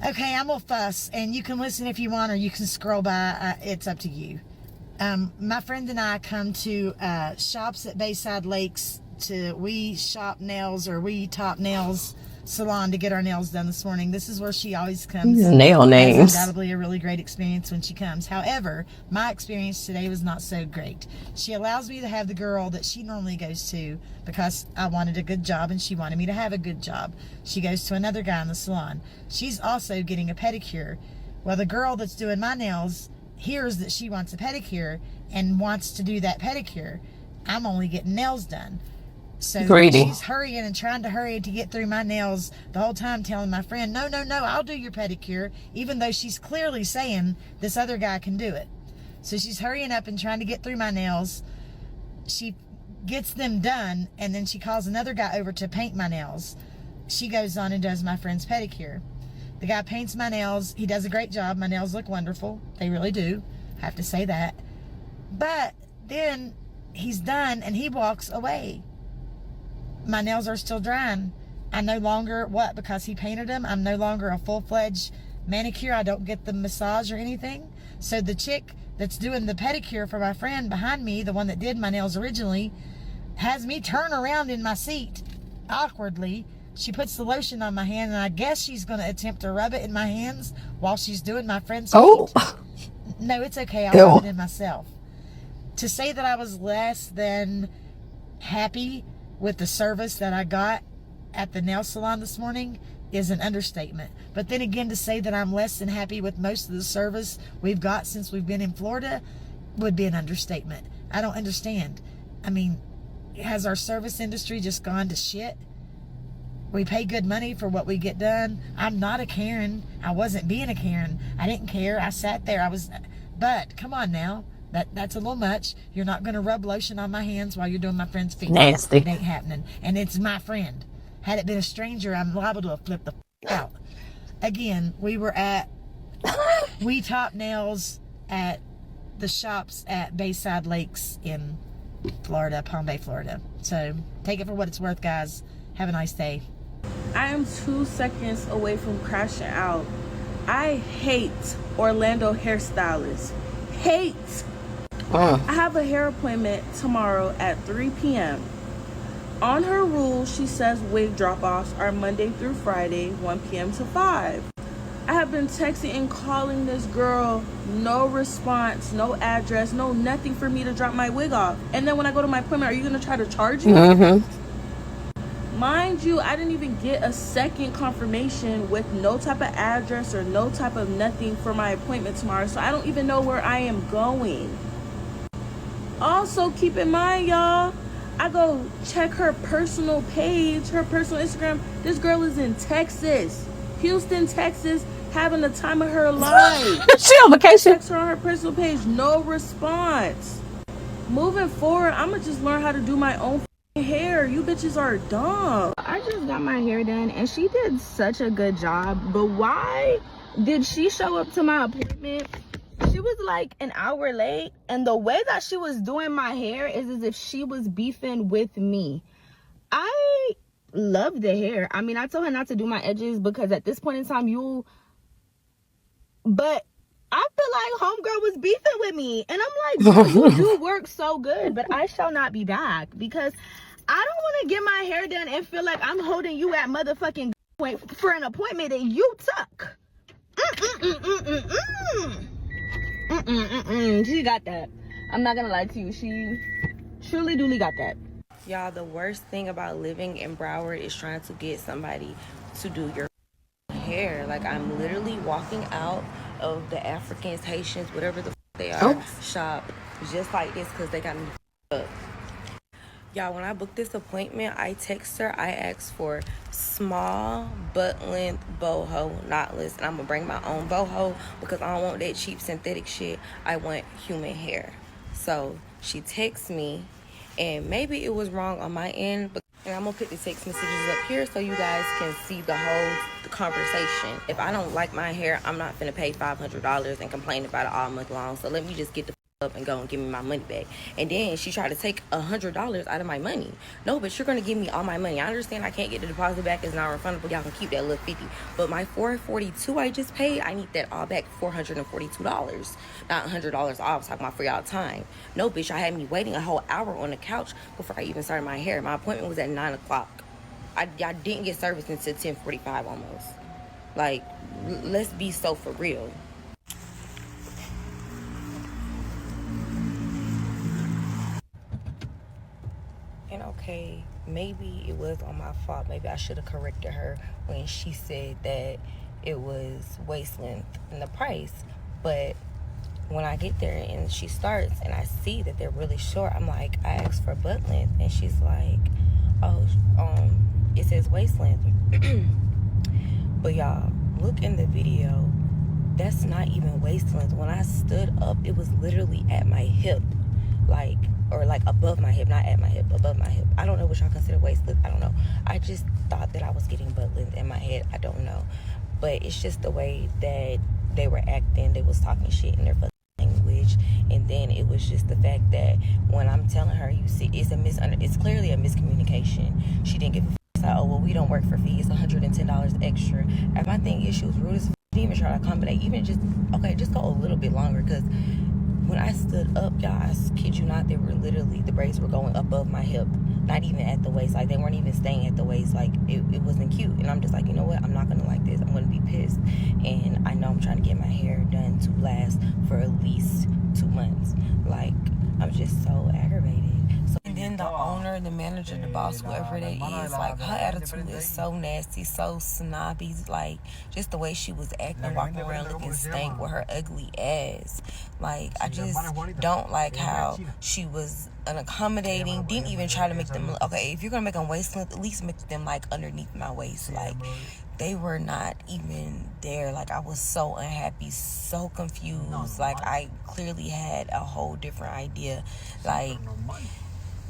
Okay, I'm gonna fuss, and you can listen if you want, or you can scroll by. It's up to you. My friend and I come to shops at Bayside Lakes We Shop Nails, or We Top Nails Salon, to get our nails done this morning. This is where she always comes. Nail names. It's undoubtedly a really great experience when she comes. However, my experience today was not so great. She allows me to have the girl that she normally goes to because I wanted a good job and she wanted me to have a good job. She goes to another guy in the salon. She's also getting a pedicure. Well, the girl that's doing my nails hears that she wants a pedicure and wants to do that pedicure. I'm only getting nails done. So Greedy. She's hurrying and trying to hurry to get through my nails the whole time, telling my friend, no, I'll do your pedicure, even though she's clearly saying this other guy can do it. So she's hurrying up and trying to get through my nails. She gets them done, and then she calls another guy over to paint my nails. She goes on and does my friend's pedicure. The guy paints my nails. He does a great job. My nails look wonderful. They really do. I have to say that. But then he's done, and he walks away. My nails are still drying. I no longer, because he painted them, I'm no longer a full-fledged manicure. I don't get the massage or anything. So the chick that's doing the pedicure for my friend behind me, the one that did my nails originally, has me turn around in my seat awkwardly. She puts the lotion on my hand, and I guess she's going to attempt to rub it in my hands while she's doing my friend's feet. No, it's okay. I'll rub it in myself. To say that I was less than happy with the service that I got at the nail salon this morning is an understatement. But then again, to say that I'm less than happy with most of the service we've got since we've been in Florida would be an understatement. I don't understand. I mean, has our service industry just gone to shit? We pay good money for what we get done. I'm not a Karen. I wasn't being a Karen. I didn't care. I sat there. But come on now. That's a little much. You're not going to rub lotion on my hands while you're doing my friend's feet. Nasty. It ain't happening. And it's my friend. Had it been a stranger, I'm liable to have flipped the out. Again, we were at We Top Nails at the shops at Bayside Lakes in Florida, Palm Bay, Florida. So take it for what it's worth, guys. Have a nice day. I am 2 seconds away from crashing out. I hate Orlando hairstylists. Hate. I have a hair appointment tomorrow at 3 p.m. On her rule, she says wig drop-offs are Monday through Friday, 1 p.m. to 5. I have been texting and calling this girl, no response, no address, no nothing for me to drop my wig off. And then when I go to my appointment, are you going to try to charge me? Mind you, I didn't even get a second confirmation with no type of address or no type of nothing for my appointment tomorrow. So I don't even know where I am going. Also, keep in mind, y'all, I go check her personal page, her personal Instagram. This girl is in Texas, Houston, Texas, having the time of her life. She on vacation. Text her on her personal page, no response. Moving forward, I'm gonna just learn how to do my own hair. You bitches are dumb. I just got my hair done and she did such a good job, but why did she show up to my appointment? She was like an hour late, and the way that she was doing my hair is as if she was beefing with me. I love the hair. I mean, I told her not to do my edges because at this point in time but I feel like homegirl was beefing with me, and I'm like, you do work so good, but I shall not be back because I don't want to get my hair done and feel like I'm holding you at motherfucking point for an appointment that you took. She got that. I'm not gonna lie to you. She truly duly got that. Y'all, the worst thing about living in Broward is trying to get somebody to do your hair. Like, I'm literally walking out of the Africans, Haitians, whatever the they are, shop just like this because they got me up. Y'all, when I booked this appointment, I text her. I asked for small butt length boho knotless, and I'm gonna bring my own boho because I don't want that cheap synthetic shit. I want human hair. So she texts me, and maybe it was wrong on my end, but and I'm gonna put the text messages up here so you guys can see the conversation. If I don't like my hair, I'm not gonna pay $500 and complain about it all month long. So let me just get the up and go and give me my money back. And then she tried to take $100 out of my money. No, but you're gonna give me all my money. I understand I can't get the deposit back, it's not refundable. Y'all can keep that little 50, but my $442 I just paid, I need that all back. $442, not $100 off. I was talking about for y'all time. No, bitch, I had me waiting a whole hour on the couch before I even started my hair. My appointment was at 9 o'clock. I didn't get service until 10:45 almost. Like, let's be so for real. And okay, maybe it was on my fault. Maybe I should have corrected her when she said that it was waist length and the price. But when I get there and she starts and I see that they're really short, I'm like, I asked for butt length, and she's like, oh, it says waist length. But y'all, look in the video. That's not even waist length. When I stood up, it was literally at my hip, like above my hip, not at my hip, above my hip. I don't know what y'all consider waist length. I don't know. I just thought that I was getting butt length in my head. I don't know. But it's just the way that they were acting. They was talking shit in their fucking language. And then it was just the fact that when I'm telling her, you see, it's clearly a miscommunication. She didn't give a fuck. Like, oh, well, we don't work for fees. It's $110 extra. And my thing is, she was rude as fuck. Didn't even try to accommodate. Even just go a little bit longer, because when I stood up, y'all, I kid you not, they were literally, the braids were going above my hip, not even at the waist. Like, they weren't even staying at the waist. Like, it wasn't cute. And I'm just like, you know what, I'm not gonna like this. I'm gonna be pissed. And I know I'm trying to get my hair done to last for at least 2 months. Like, I'm just so aggravated. So, and then the owner owner, the manager, the boss, whoever that is, like, her attitude is so nasty, so snobby. Like, just the way she was acting, walking around looking stank with her ugly ass. Like, I just don't like how she was unaccommodating. Didn't even try to make them, okay, if you're gonna make them waist length, at least make them like underneath my waist. Like, they were not even there. Like, I was so unhappy, so confused. Like, I clearly had a whole different idea. Like,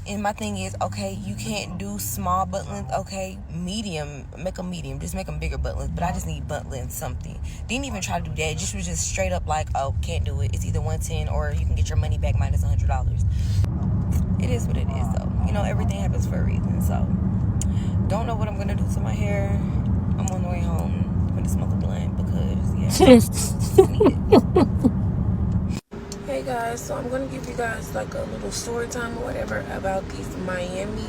and my thing is, okay, you can't do small butt length. Okay, medium, make them medium. Just make them bigger butt length. But I just need butt length something. Didn't even try to do that. Just was just straight up like, oh, can't do it. It's either 110 or you can get your money back minus $100. It is what it is, though. You know, everything happens for a reason. So, don't know what I'm gonna do to my hair. I'm on the way home. I'm gonna smoke a blunt because, Hey guys, so I'm gonna give you guys like a little story time or whatever about these Miami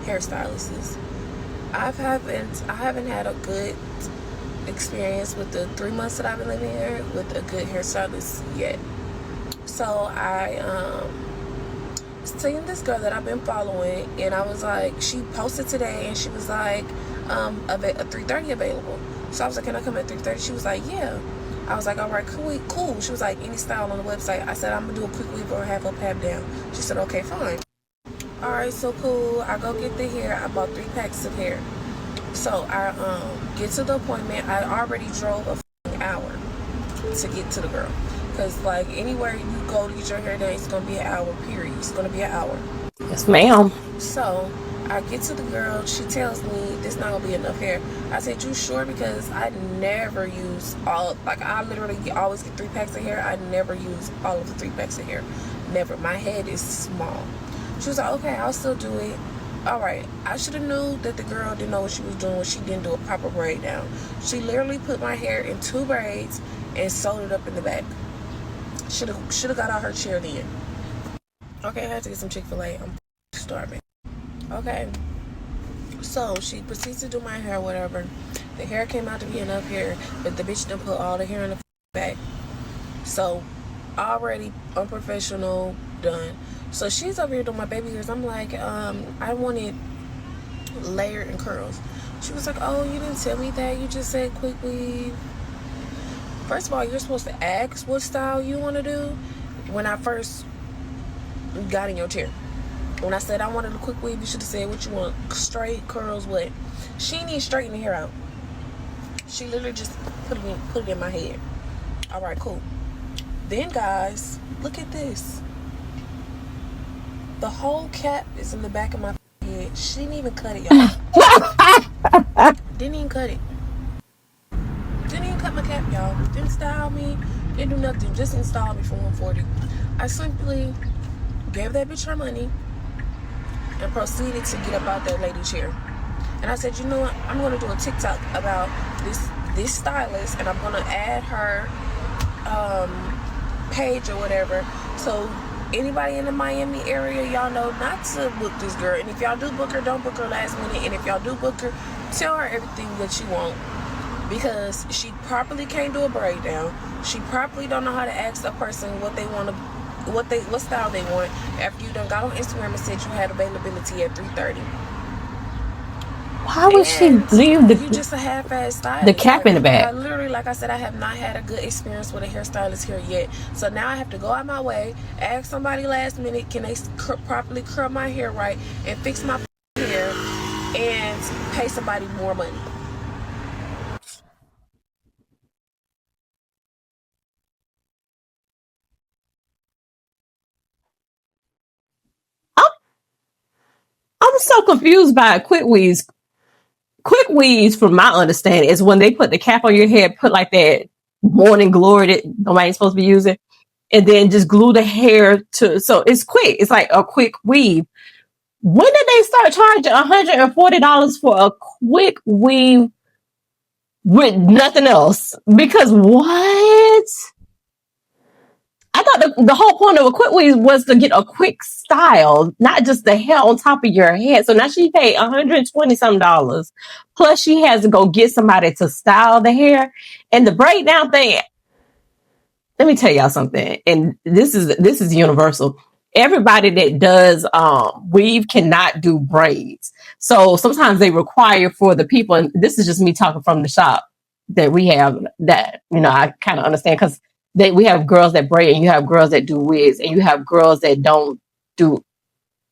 hairstylists. I haven't had a good experience with the 3 months that I've been living here with a good hairstylist yet. So I was seeing this girl that I've been following, and I was like, she posted today and she was like, a 3:30 available. So I was like, can I come at 3:30? She was like, yeah. I was like, all right, cool. She was like, any style on the website. I said, I'm gonna do a quick weave or half up, half down. She said, okay, fine. All right, so cool. I go get the hair. I bought 3 packs of hair. So I get to the appointment. I already drove a hour to get to the girl, because like anywhere you go to get your hair done, it's gonna be an hour period. It's gonna be an hour. Yes, ma'am. So I get to the girl. She tells me there's not gonna be enough hair. I said, you sure? Because I never use all, like I literally always get 3 packs of hair. I never use all of the 3 packs of hair. Never. My head is small. She was like, okay, I'll still do it. All right. I should have knew that the girl didn't know what she was doing when she didn't do a proper braid down. She literally put my hair in 2 braids and sewed it up in the back. Should have got out her chair then. Okay, I had to get some Chick-fil-A. I'm starving. Okay, so she proceeds to do my hair, whatever. The hair came out to be enough hair, but the bitch done put all the hair in the back. So, already unprofessional, done. So she's over here doing my baby hairs. I'm like, I wanted layered and curls. She was like, oh, you didn't tell me that. You just said quick weave. First of all, you're supposed to ask what style you want to do when I first got in your chair. When I said I wanted a quick weave, you should have said what you want. Straight, curls, what? She didn't even straighten the hair out. She literally just put it in my head. All right, cool. Then, guys, look at this. The whole cap is in the back of my head. She didn't even cut it, y'all. Didn't even cut it. Didn't even cut my cap, y'all. Didn't style me. Didn't do nothing. Just installed me for $140. I simply gave that bitch her money and proceeded to get up out that lady chair. And I said, you know what? I'm going to do a TikTok about this stylist, and I'm going to add her page or whatever. So anybody in the Miami area, y'all know not to book this girl. And if y'all do book her, don't book her last minute. And if y'all do book her, tell her everything that you want. Because she properly can't do a braid down. She properly don't know how to ask a person what they want to, what style they want, after you done got on Instagram and said you had availability at 3:30. Why would she leave you just a half-ass stylist? The cap in the back? I literally, like I said, I have not had a good experience with a hairstylist here yet. So now I have to go out my way, ask somebody last minute, can they properly curl my hair right and fix my hair, and pay somebody more money. I'm so confused by quick weaves. Quick weaves, from my understanding, is when they put the cap on your head, put like that morning glory that nobody's supposed to be using, and then just glue the hair to, so it's quick. It's like a quick weave. When did they start charging $140 for a quick weave with nothing else? Because what? I thought the whole point of a quick weave was to get a quick style, not just the hair on top of your head. So now she paid $120 something. Plus she has to go get somebody to style the hair. And the braid down thing, let me tell y'all something. And this is universal. everybody that does weave cannot do braids. So sometimes they require for the people, and this is just me talking from the shop that we have, that, you know, I kind of understand, because we have girls that braid and you have girls that do wigs and you have girls that don't do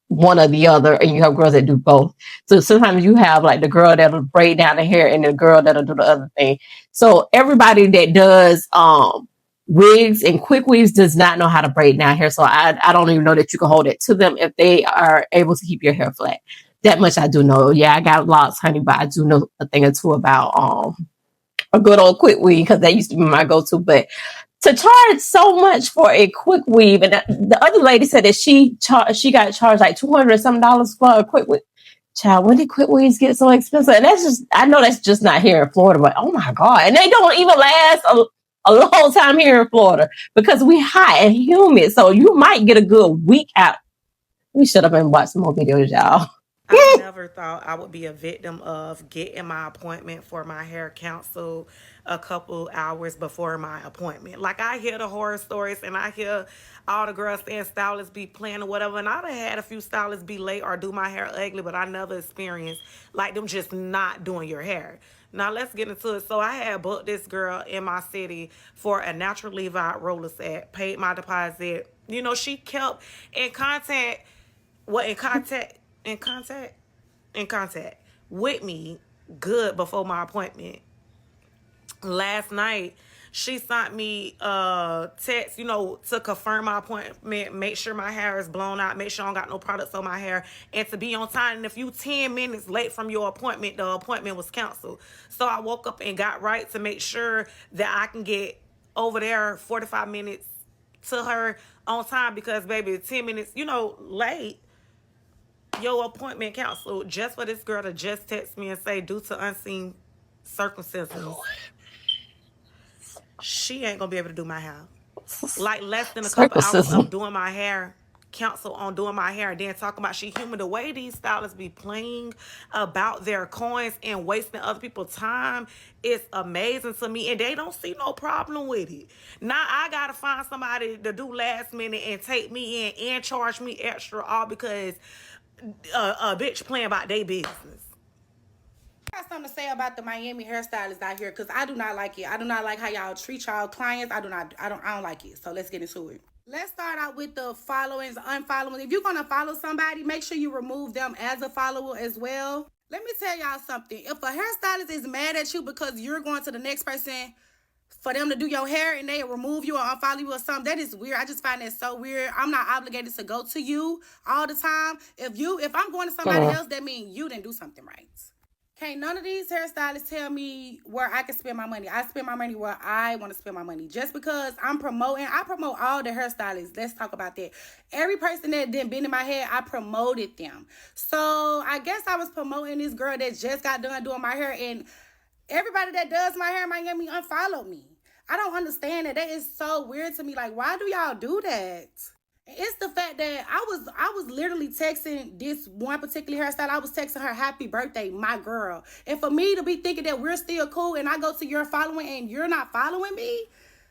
one or the other, and you have girls that do both. So sometimes you have like the girl that'll braid down the hair and the girl that'll do the other thing. So everybody that does wigs and quick weaves does not know how to braid down hair. So I don't even know that you can hold it to them if they are able to keep your hair flat. That much I do know. Yeah, I got locks, honey, but I do know a thing or two about a good old quick weave, because that used to be my go-to. But to charge so much for a quick weave, and the other lady said that she got charged like $200 some for a quick weave. Child, when did quick weaves get so expensive? And that's just, I know that's just not here in Florida, but oh my God. And they don't even last a long time here in Florida because we hot and humid. So you might get a good week out. We should have been watching more videos, y'all. I never thought I would be a victim of getting my appointment for my hair canceled a couple hours before my appointment. Like, I hear the horror stories and I hear all the girls saying stylists be playing or whatever. And I done had a few stylists be late or do my hair ugly, but I never experienced like them just not doing your hair. Now, let's get into it. So I had booked this girl in my city for a naturally leave-out roller set, paid my deposit. You know, she kept in contact with me good before my appointment. Last night, she sent me a text, you know, to confirm my appointment, make sure my hair is blown out, make sure I don't got no products on my hair, and to be on time. And if you 10 minutes late from your appointment, the appointment was canceled. So I woke up and got right to make sure that I can get over there 45 minutes to her on time, because, baby, 10 minutes, you know, late, your appointment canceled, just for this girl to just text me and say, due to unseen circumstances, she ain't gonna be able to do my hair. Like, less than a couple hours of doing my hair, cancel on doing my hair, and then talking about she human. The way these stylists be playing about their coins and wasting other people's time is amazing to me, and they don't see no problem with it. Now I gotta find somebody to do last minute and take me in and charge me extra, all because a bitch playing about their business. I got something to say about the Miami hairstylists out here, because I do not like it. I do not like how y'all treat y'all clients. I don't like it. So let's get into it. Let's start out with the followings, unfollowing. If you're gonna follow somebody, make sure you remove them as a follower as well. Let me tell y'all something. If a hairstylist is mad at you because you're going to the next person for them to do your hair and they remove you or unfollow you or something, that is weird. I just find that so weird. I'm not obligated to go to you all the time. If I'm going to somebody else, that means you didn't do something right. Can't none of these hairstylists tell me where I can spend my money. I spend my money where I want to spend my money. Just because I promote all the hairstylists. Let's talk about that. Every person that didn't been in my head, I promoted them. So I guess I was promoting this girl that just got done doing my hair, and everybody that does my hair in Miami unfollowed me. I don't understand that. That is so weird to me. Like, why do y'all do that? It's the fact that I was literally texting this one particular hairstyle. I was texting her happy birthday, my girl. And for me to be thinking that we're still cool and I go to your following and you're not following me,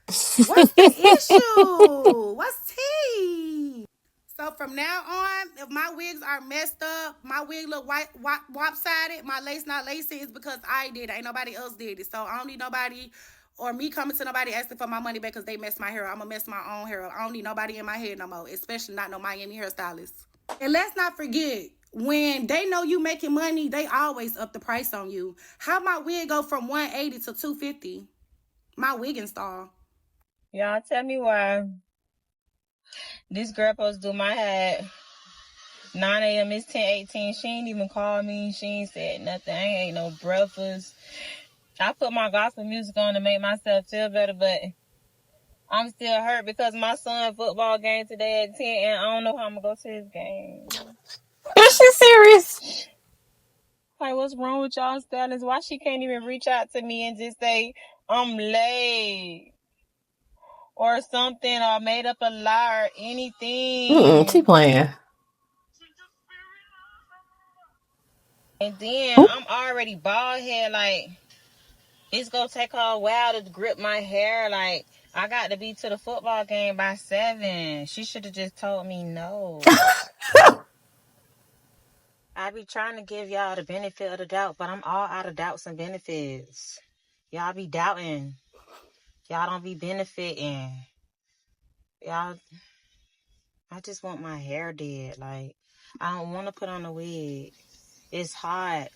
what's the issue? What's tea? So from now on, if my wigs are messed up, my wig look wop-sided, my lace not lacy, it's because I did it. Ain't nobody else did it. So I don't need nobody or me coming to nobody asking for my money back because they messed my hair up. I'm going to mess my own hair up. I don't need nobody in my head no more, especially not no Miami hairstylists. And let's not forget, when they know you making money, they always up the price on you. How my wig go from $180 to $250? My wig install. Y'all tell me why this girl supposed to do my hair 9 a.m. It's 10:18. She ain't even called me. She ain't said nothing. I ain't ate no breakfast. I put my gospel music on to make myself feel better, but I'm still hurt because my son's football game today at 10, and I don't know how I'm going to go to his game. Is she serious? Like, what's wrong with y'all stylists? Why she can't even reach out to me and just say, I'm late or something, or made up a lie or anything? She playing. And then I'm already bald head, like, It's gonna take her a while to grip my hair. Like, I got to be to the football game by 7. She should have just told me no. I be trying to give y'all the benefit of the doubt, but I'm all out of doubts and benefits. Y'all be doubting. Y'all don't be benefiting. Y'all, I just want my hair did. Like, I don't want to put on a wig. It's hot.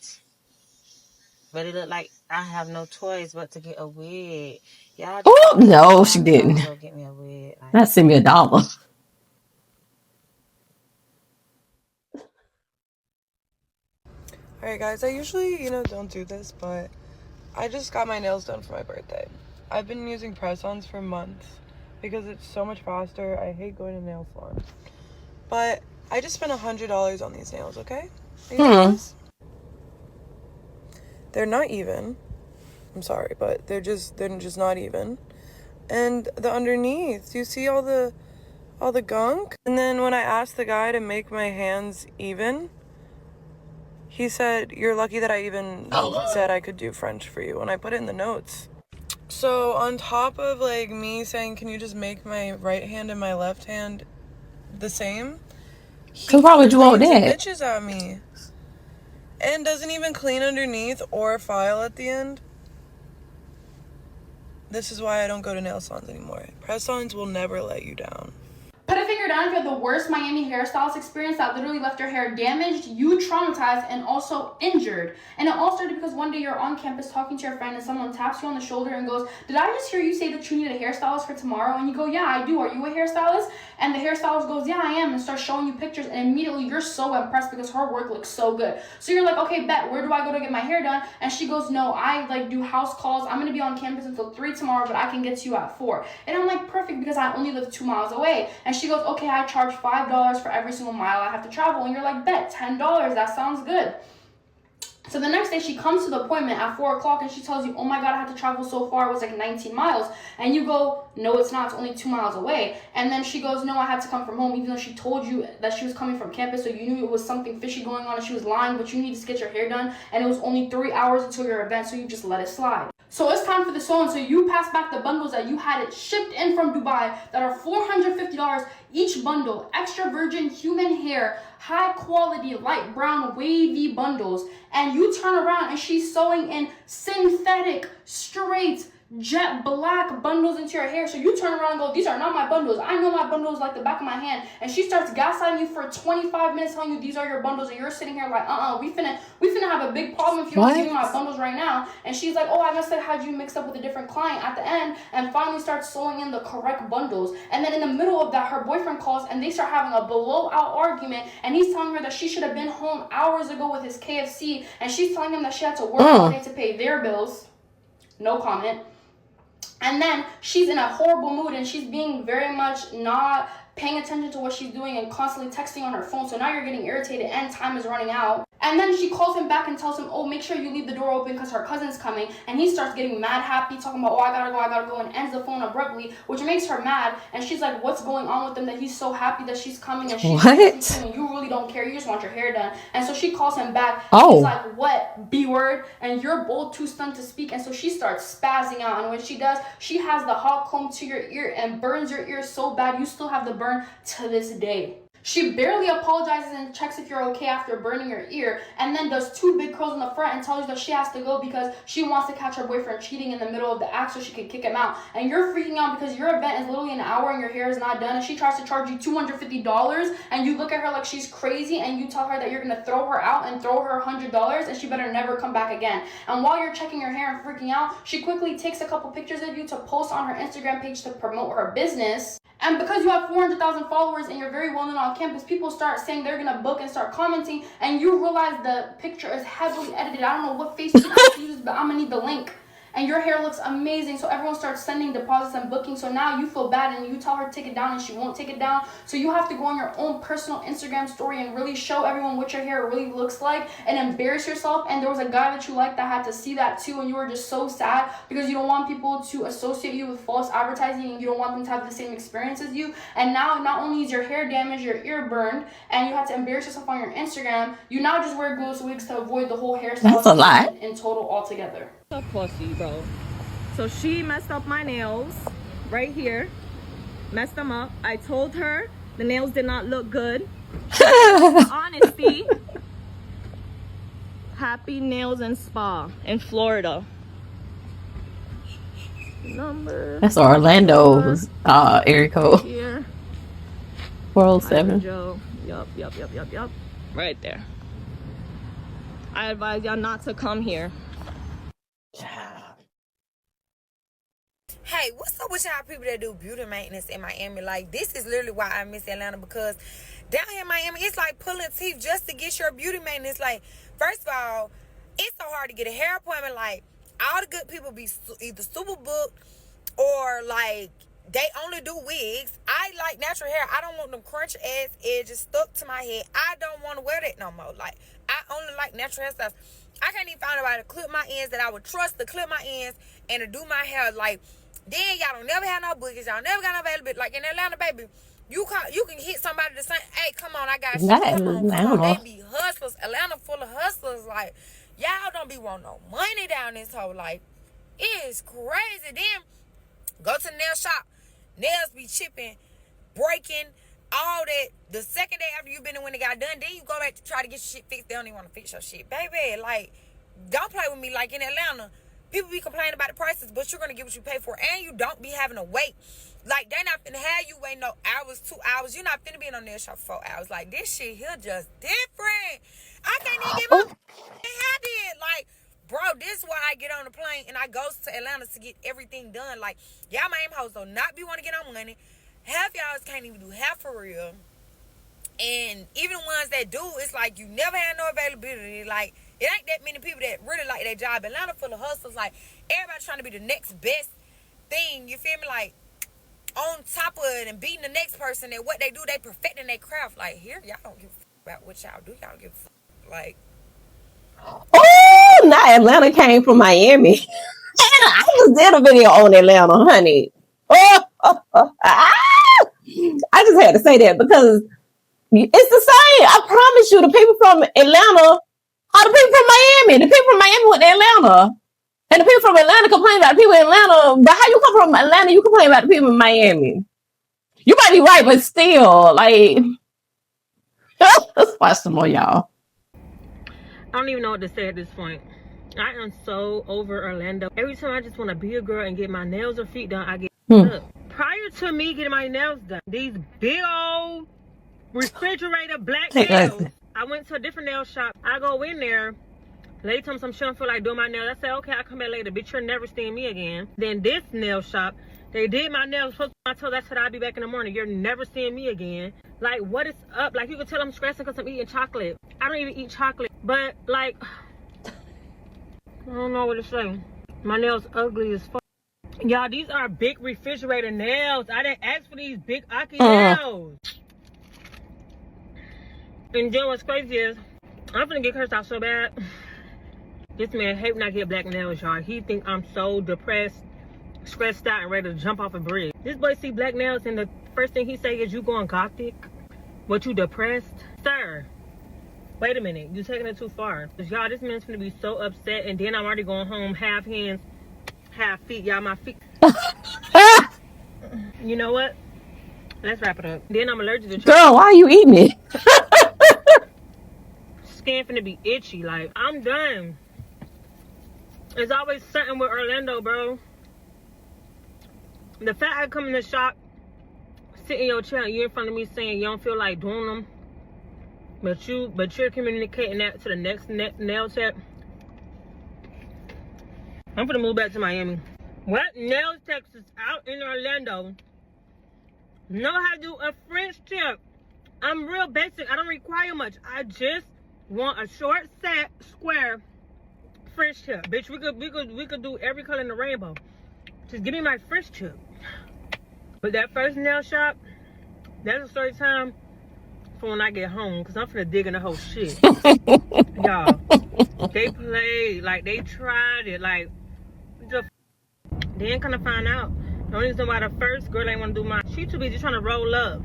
But it look like I have no choice but to get a wig. Y'all just Oh no, she didn't. go get me a wig. Like, That sent me $1. Alright guys, I usually, don't do this, but I just got my nails done for my birthday. I've been using press-ons for months because it's so much faster. I hate going to nail salons. But I just spent $100 on these nails, okay? They're not even. I'm sorry, but they're just not even. And the underneath, do you see all the gunk? And then when I asked the guy to make my hands even, he said, "You're lucky that I even said I could do French for you," and I put it in the notes. So on top of like me saying, "Can you just make my right hand and my left hand the same?" So why would you want that? Bitches at me. And doesn't even clean underneath or file at the end. This is why I don't go to nail salons anymore. Press-ons will never let you down. Put a finger down if you had the worst Miami hairstylist experience that literally left your hair damaged, you traumatized, and also injured. And it all started because one day you're on campus talking to your friend and someone taps you on the shoulder and goes, "Did I just hear you say that you need a hairstylist for tomorrow?" And you go, "Yeah, I do. Are you a hairstylist?" And the hairstylist goes, "Yeah, I am," and starts showing you pictures, and immediately you're so impressed because her work looks so good. So you're like, "Okay, bet, where do I go to get my hair done?" And she goes, "No, I do house calls. I'm gonna be on campus until 3 tomorrow, but I can get to you at 4. And I'm like, "Perfect, because I only live 2 miles away." And she goes, "Okay, I charge $5 for every single mile I have to travel." And you're like, "Bet, $10, that sounds good." So the next day she comes to the appointment at 4 o'clock and she tells you, "Oh my God, I have to travel so far. It was like 19 miles. And you go, "No, it's not. It's only 2 miles away." And then she goes, "No, I had to come from home," even though she told you that she was coming from campus. So you knew it was something fishy going on and she was lying, but you needed to get your hair done. And it was only 3 hours until your event. So you just let it slide. So it's time for the sew-in. So you pass back the bundles that you had it shipped in from Dubai that are $450 each bundle, extra virgin human hair, high quality, light brown, wavy bundles. And you turn around and she's sewing in synthetic, straight, jet black bundles into your hair. So you turn around and go, "These are not my bundles. I know my bundles like the back of my hand." And she starts gaslighting you for 25 minutes, telling you these are your bundles, and you're sitting here like, we finna have a big problem if you don't give me my bundles right now. And she's like, "Oh, I must have had you mixed up with a different client" at the end, and finally starts sewing in the correct bundles. And then in the middle of that, her boyfriend calls and they start having a blowout argument, and he's telling her that she should have been home hours ago with his KFC, and she's telling him that she had to work all day to pay their bills. No comment. And then she's in a horrible mood and she's being very much not paying attention to what she's doing and constantly texting on her phone. So now you're getting irritated and time is running out. And then she calls him back and tells him, "Oh, make sure you leave the door open because her cousin's coming." And he starts getting mad happy, talking about, "Oh, I gotta go," and ends the phone abruptly, which makes her mad. And she's like, "What's going on with him that he's so happy that she's coming and she's and you really don't care, you just want your hair done?" And so she calls him back. He's like, "What? B word?" And you're both too stunned to speak. And so she starts spazzing out. And when she does, she has the hot comb to your ear and burns your ear so bad you still have the burn to this day. She barely apologizes and checks if you're okay after burning your ear, and then does 2 big curls in the front and tells you that she has to go because she wants to catch her boyfriend cheating in the middle of the act so she can kick him out. And you're freaking out because your event is literally an hour and your hair is not done, and she tries to charge you $250, and you look at her like she's crazy, and you tell her that you're gonna throw her out and throw her $100 and she better never come back again. And while you're checking your hair and freaking out, she quickly takes a couple pictures of you to post on her Instagram page to promote her business. And because you have 400,000 followers and you're very well known on campus, people start saying they're gonna book and start commenting, and you realize the picture is heavily edited. I don't know what face you use, but I'm gonna need the link. And your hair looks amazing, so everyone starts sending deposits and booking. So now you feel bad and you tell her to take it down and she won't take it down. So you have to go on your own personal Instagram story and really show everyone what your hair really looks like and embarrass yourself. And there was a guy that you liked that had to see that too, and you were just so sad because you don't want people to associate you with false advertising and you don't want them to have the same experience as you. And now not only is your hair damaged, your ear burned, and you had to embarrass yourself on your Instagram, you now just wear glueless wigs to avoid the whole hairstyle. That's a lot. In total altogether. So pussy, bro. So she messed up my nails right here. Messed them up. I told her the nails did not look good. Honesty. Happy Nails and Spa in Florida. Number. That's Orlando's area code. Here. 407. Yup. Right there. I advise y'all not to come here. Hey, what's up with y'all people that do beauty maintenance in Miami? Like, this is literally why I miss Atlanta, because down here in Miami, it's like pulling teeth just to get your beauty maintenance. Like, first of all, it's so hard to get a hair appointment. Like, all the good people be either super booked or, like, they only do wigs. I like natural hair. I don't want them crunchy ass edges stuck to my head. I don't want to wear that no more. Like, I only like natural hairstyles. I can't even find anybody to clip my ends that I would trust to clip my ends and to do my hair. Like, then y'all don't never have no bookings. Y'all never got no availability. Like in Atlanta, baby, you can hit somebody the same. Hey, come on, I got you. Come on. They be hustlers. Atlanta full of hustlers. Like, y'all don't be wanting no money down this whole. Like, it is crazy. Then go to the nail shop. Nails be chipping, breaking, all that. The second day after you've been in when it got done, then you go back to try to get your shit fixed. They don't even want to fix your shit, baby. Like, don't play with me. Like in Atlanta, people be complaining about the prices, but you're gonna get what you pay for, and you don't be having to wait. Like, they not finna have you wait no hours, 2 hours. You're not finna be in a nail shop for 4 hours. Like, this shit here just different. I can't even get my hair did. Like, bro, this is why I get on the plane and I go to Atlanta to get everything done. Like, y'all Miami hoes do not be want to get on money. Half y'all can't even do half for real. And even the ones that do, it's like you never have no availability. Like, it ain't that many people that really like their job. Atlanta full of hustlers. Like, everybody trying to be the next best thing. You feel me? Like, on top of it and beating the next person. And what they do, they perfecting their craft. Like, here, y'all don't give a fuck about what y'all do. Y'all give a fuck. Like, Oh, not Atlanta came from Miami. I just did a video on Atlanta, honey. I just had to say that because it's the same. I promise you, the people from Atlanta are the people from Miami. The people from Miami went to Atlanta. And the people from Atlanta complain about the people in Atlanta. But how you come from Atlanta, you complain about the people in Miami? You might be right, but still, like, let's watch some more, y'all. I don't even know what to say at this point. I am so over Orlando. Every time I just want to be a girl and get my nails or feet done, I get up. Prior to me getting my nails done, these big old refrigerator black nails, I went to a different nail shop. I go in there. Lady told me some shit, I don't feel like doing my nails. I said, okay, I'll come back later. Bitch, you're never seeing me again. Then this nail shop, they did my nails. I told that said I'll be back in the morning. You're never seeing me again. Like, what is up? Like, you can tell I'm stressing because I'm eating chocolate. I don't even eat chocolate. But, like, I don't know what to say. My nails ugly as fuck. Y'all, these are big refrigerator nails. I didn't ask for these big Aki nails. And then what's crazy is, I'm finna get cursed out so bad. This man hate when I get black nails, y'all. He think I'm so depressed, stressed out, and ready to jump off a bridge. This boy see black nails, and the first thing he say is, you going gothic? What, you depressed? Sir, wait a minute. You taking it too far. Cause y'all, this man's gonna be so upset, and then I'm already going home half hands, half feet. Y'all, my feet. You know what? Let's wrap it up. Then I'm allergic to chocolate. Girl, why are you eating it? Skin finna be itchy. Like, I'm done. There's always something with Orlando, bro. The fact I come in the shop, sit in your chair, and you in front of me saying you don't feel like doing them, but you're communicating that to the next nail tech. I'm gonna move back to Miami. What nail techs is out in Orlando know how to do a French tip? I'm real basic. I don't require much. I just want a short set square French tip. Bitch, we could do every color in the rainbow. Just give me my French tip. But that first nail shop, that's a story time for when I get home, because I'm finna dig in the whole shit. Y'all, they played, like, they tried it, like, they ain't gonna find out. The only reason why the first girl ain't wanna do mine, she too busy trying to roll up.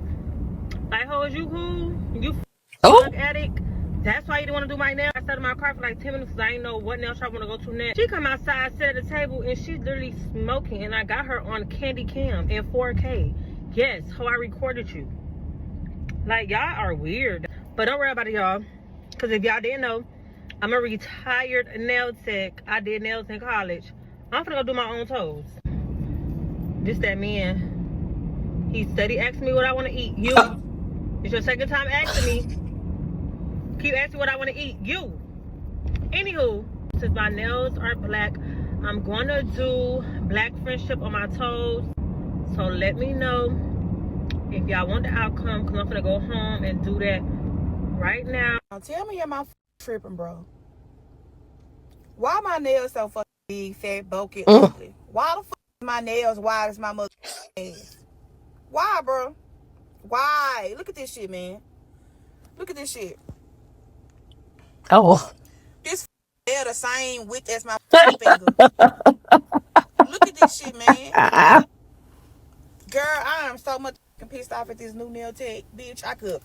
Like, ho, is you cool? You fuck addict? That's why you didn't wanna do my nail? sat in my car for like 10 minutes because I didn't know what nail shop I want to go to next. She come outside, sit at the table, and she's literally smoking. And I got her on candy cam in 4K. Yes, how I recorded you. Like, y'all are weird. But don't worry about it, y'all. Because if y'all didn't know, I'm a retired nail tech. I did nails in college. I'm finna go do my own toes. This that man. He steady asking me what I want to eat. You. It's your second time asking me. Keep asking what I want to eat. You. Anywho, since my nails are black, I'm going to do black friendship on my toes. So let me know if y'all want the outcome, because I'm going to go home and do that right now. Tell me you're my tripping, bro. Why my nails so fucking big, fat, bulky, ugly? Why the fuck my nails wide as my mother ass? Why, bro? Why? Look at this shit, man. Look at this shit. Oh. This nail the same width as my finger. Look at this shit, man. Girl, I am so much pissed off at this new nail tech, bitch. I could.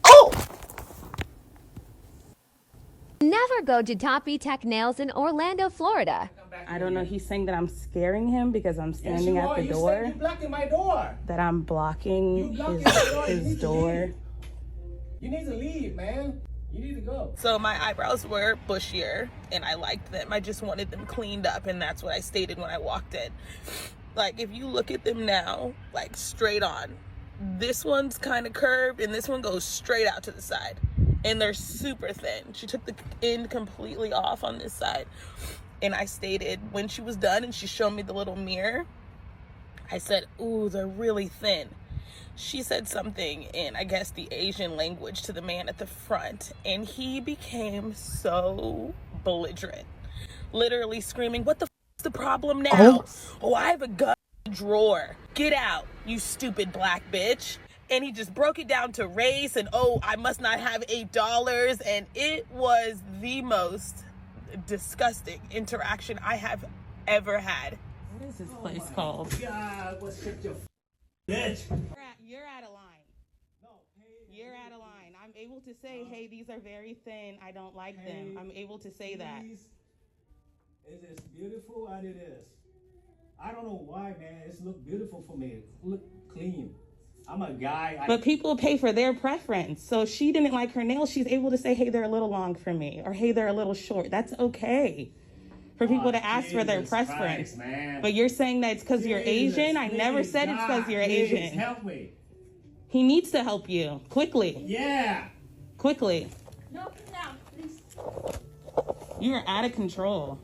Never go to Toppy Tech Nails in Orlando, Florida. I don't know. He's saying that I'm scaring him because I'm standing at the door. You're blocking my door. That I'm blocking his door. You need to leave, man. You need to go. So my eyebrows were bushier and I liked them. I just wanted them cleaned up, and that's what I stated when I walked in. Like, if you look at them now, like straight on, this one's kind of curved and this one goes straight out to the side. And they're super thin. She took the end completely off on this side. And I stated when she was done and she showed me the little mirror, I said, ooh, they're really thin. She said something in, I guess, the Asian language to the man at the front. And he became so belligerent. Literally screaming, what the f is the problem now? Oh, I have a gun in the drawer. Get out, you stupid black bitch. And he just broke it down to race and, oh, I must not have $8. And it was the most disgusting interaction I have ever had. What is this place called? God, what's such a bitch? You're out of line. You're out of line. I'm able to say, hey, these are very thin. I don't like them. I'm able to say that. Is as beautiful as it is. I don't know why, man. It's look beautiful for me. Look clean. I'm a guy. But people pay for their preference. So she didn't like her nails. She's able to say, hey, they're a little long for me. Or, hey, they're a little short. That's okay for people to ask for their preference. Man. But you're saying that it's because you're Asian? I never said it's because you're Asian. Help me. He needs to help you. Quickly. Yeah. Quickly. No, please. You are out of control.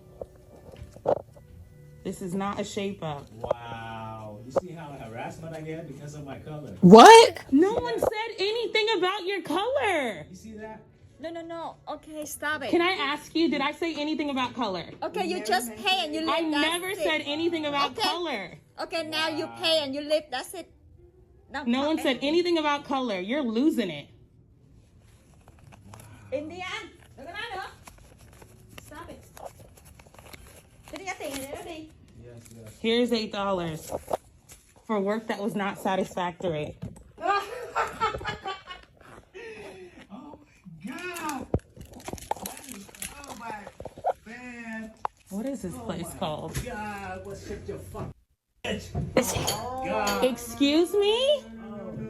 This is not a shape up. Wow. You see how harassment I get because of my color? What? No one said anything about your color. You see that? No. Okay, stop it. Can I ask you, did I say anything about color? Okay, you just pay and you leave. I never said anything about color. Okay, now you pay and you leave. That's it. No one said anything about color. You're losing it. Indian, đừng có nói nữa. Stop it. Đi ra tiền này đi. Here's $8 for work that was not satisfactory. Oh my God. Oh my man. What is this place called? God, what's such a fuck? Excuse me?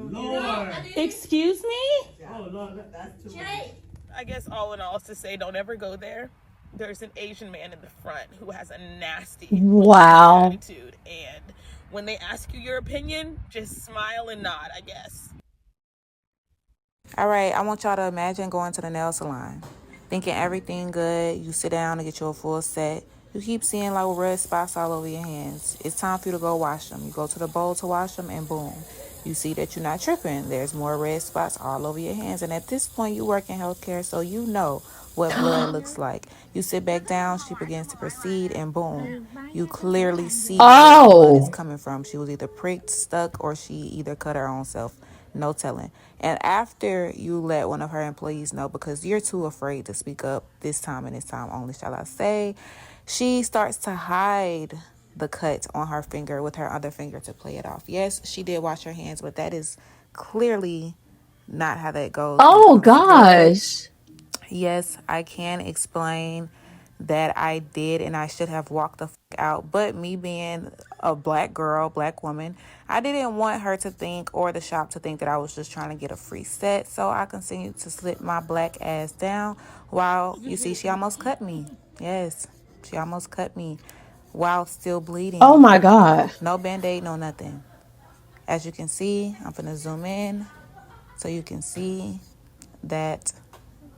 Lord. Excuse me? Oh Lord, that's too much. I guess all in all is to say, don't ever go there. There's an Asian man in the front who has a nasty attitude, and when they ask you your opinion, just smile and nod, I guess. All right, I want y'all to imagine going to the nail salon, thinking everything good. You sit down to get your full set. You keep seeing like red spots all over your hands. It's time for you to go wash them. You go to the bowl to wash them, and boom, you see that you're not tripping. There's more red spots all over your hands. And at this point, you work in healthcare, so you know what blood looks like. You sit back down, she begins to proceed, and boom, you clearly see where the blood is coming from. She was either pricked, stuck, or she either cut her own self. No telling. And after you let one of her employees know, because you're too afraid to speak up this time and this time only, shall I say, she starts to hide the cut on her finger with her other finger to play it off. Yes, she did wash her hands, but that is clearly not how that goes. Oh, gosh. Yes, I can explain that I did and I should have walked the out. But me being a black girl, black woman, I didn't want her to think or the shop to think that I was just trying to get a free set. So I continued to slip my black ass down while, you see, she almost cut me. Yes, she almost cut me while still bleeding. Oh my God. No Band-Aid, no nothing. As you can see, I'm finna zoom in so you can see that,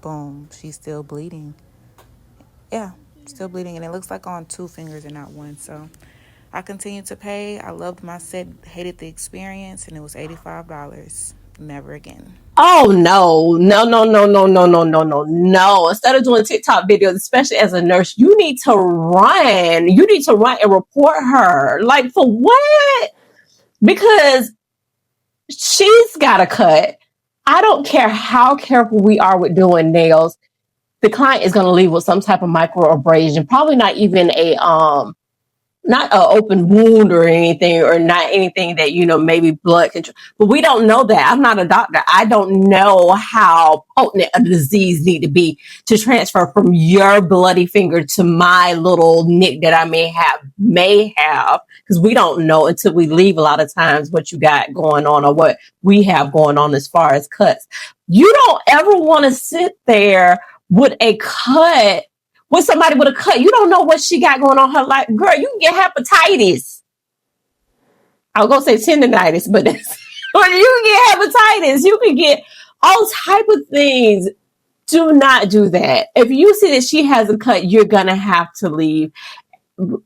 boom, she's still bleeding. Yeah, still bleeding, and it looks like on 2 fingers and not 1. So I continued to pay. I loved my set, hated the experience, and it was $85. Never again. Oh no. Instead of doing TikTok videos, especially as a nurse, you need to run. You need to run and report her. Like, for what? Because she's got a cut. I don't care how careful we are with doing nails. The client is going to leave with some type of microabrasion, probably not even not an open wound or anything, or not anything that, maybe blood control. But we don't know that. I'm not a doctor. I don't know how potent a disease need to be to transfer from your bloody finger to my little nick that I may have, because we don't know until we leave a lot of times what you got going on or what we have going on as far as cuts. You don't ever want to sit there with a cut, with somebody with a cut. You don't know what she got going on her life. Girl, you can get hepatitis. I was going to say tendinitis, but you can get hepatitis. You can get all type of things. Do not do that. If you see that she has a cut, you're going to have to leave.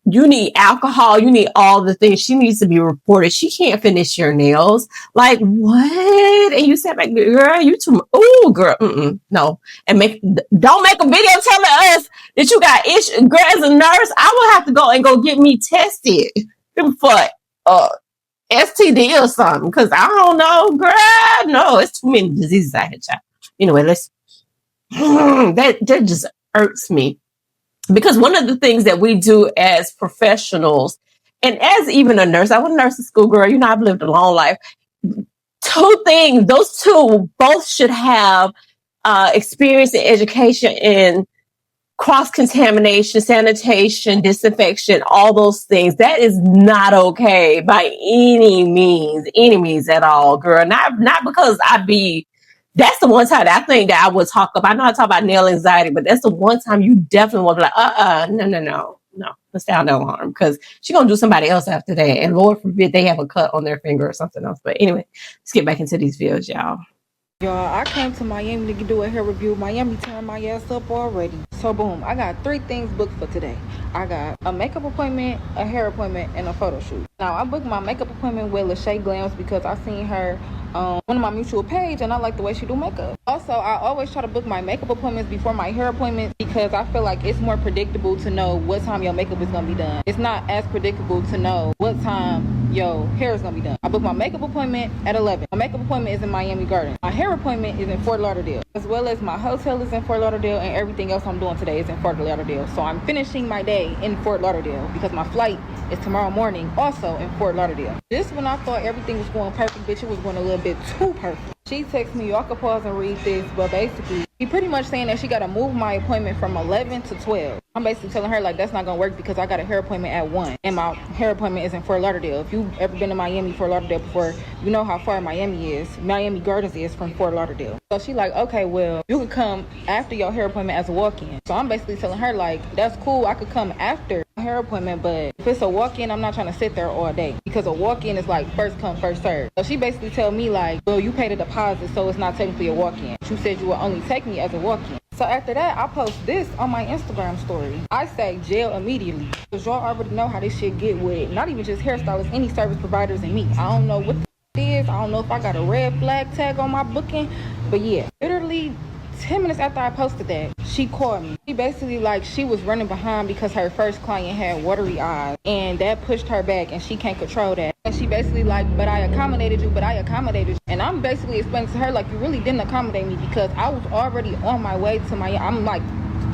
You need alcohol. You need all the things. She needs to be reported. She can't finish your nails. Like, what? And you said, like, girl, you too. Oh, girl, no. And don't make a video telling us that you got issues. Girl, as a nurse, I will have to go get me tested for STD or something, because I don't know, girl. No, it's too many diseases out here, child. Anyway, that just irks me. Because one of the things that we do as professionals, and as even a nurse, I was a nursing school girl, I've lived a long life. 2 things, those 2 both should have experience and education in cross-contamination, sanitation, disinfection, all those things. That is not okay by any means at all, girl. Not because that's the one time that I think that I would talk about. I know I talk about nail anxiety, but that's the one time you definitely want to be like, no. Let's sound no alarm, because she's going to do somebody else after that. And Lord forbid they have a cut on their finger or something else. But anyway, let's get back into these videos, y'all. Y'all, I came to Miami to do a hair review. Miami turned my ass up already. So boom, I got 3 things booked for today. I got a makeup appointment, a hair appointment, and a photo shoot. Now, I booked my makeup appointment with Lachey Glams because I seen her on one of my mutual page, and I like the way she do makeup. Also, I always try to book my makeup appointments before my hair appointments because I feel like it's more predictable to know what time your makeup is going to be done. It's not as predictable to know what time your hair is going to be done. I booked my makeup appointment at 11. My makeup appointment is in Miami Gardens. My hair appointment is in Fort Lauderdale, as well as my hotel is in Fort Lauderdale, and everything else I'm doing today is in Fort Lauderdale. So I'm finishing my day in Fort Lauderdale because my flight is tomorrow morning, also in Fort Lauderdale. Just when I thought everything was going perfect, bitch, it was going a little bit too perfect. She texted me, y'all can pause and read this, but basically, she pretty much saying that she got to move my appointment from 11 to 12. I'm basically telling her, like, that's not going to work because I got a hair appointment at 1, and my hair appointment is in Fort Lauderdale. If you've ever been to Miami, Fort Lauderdale before, you know how far Miami Gardens is from Fort Lauderdale. So she like, okay, well, you could come after your hair appointment as a walk-in. So I'm basically telling her, like, that's cool, I could come after my hair appointment, but if it's a walk-in, I'm not trying to sit there all day because a walk-in is like first come, first serve. So she basically tell me, like, well, you paid a deposit, so it's not technically a walk-in. You said you would only take me as a walk-in. So after that, I post this on my Instagram story. I say jail immediately, because y'all already know how this shit get with not even just hairstylists, any service providers and me. I don't know what the is. I don't know if I got a red flag tag on my booking, but yeah, literally 10 minutes after I posted that, she called me. She basically, like, she was running behind because her first client had watery eyes, and that pushed her back, and she can't control that. And she basically like, but I accommodated you. And I'm basically explaining to her, like, you really didn't accommodate me because I was already on my way to I'm like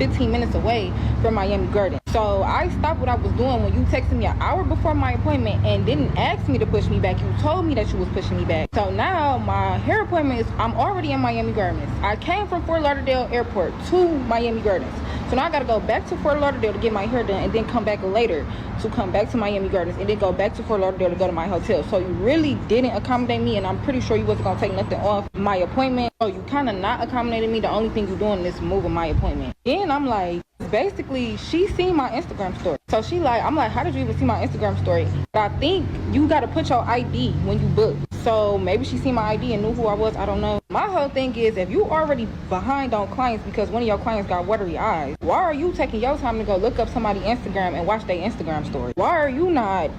15 minutes away from Miami Gardens. So I stopped what I was doing when you texted me an hour before my appointment and didn't ask me to push me back. You told me that you was pushing me back. So now my hair appointment is, I'm already in Miami Gardens. I came from Fort Lauderdale Airport to Miami Gardens. So now I gotta go back to Fort Lauderdale to get my hair done and then come back later to come back to Miami Gardens and then go back to Fort Lauderdale to go to my hotel. So you really didn't accommodate me, and I'm pretty sure you wasn't gonna take nothing off my appointment. So you kind of not accommodating me. The only thing you doing is moving my appointment. Then I'm like, basically, she seen my Instagram story. So she like, I'm like, how did you even see my Instagram story? But I think you got to put your ID when you book. So maybe she seen my ID and knew who I was. I don't know. My whole thing is, if you already behind on clients because one of your clients got watery eyes, why are you taking your time to go look up somebody's Instagram and watch their Instagram story? Why are you not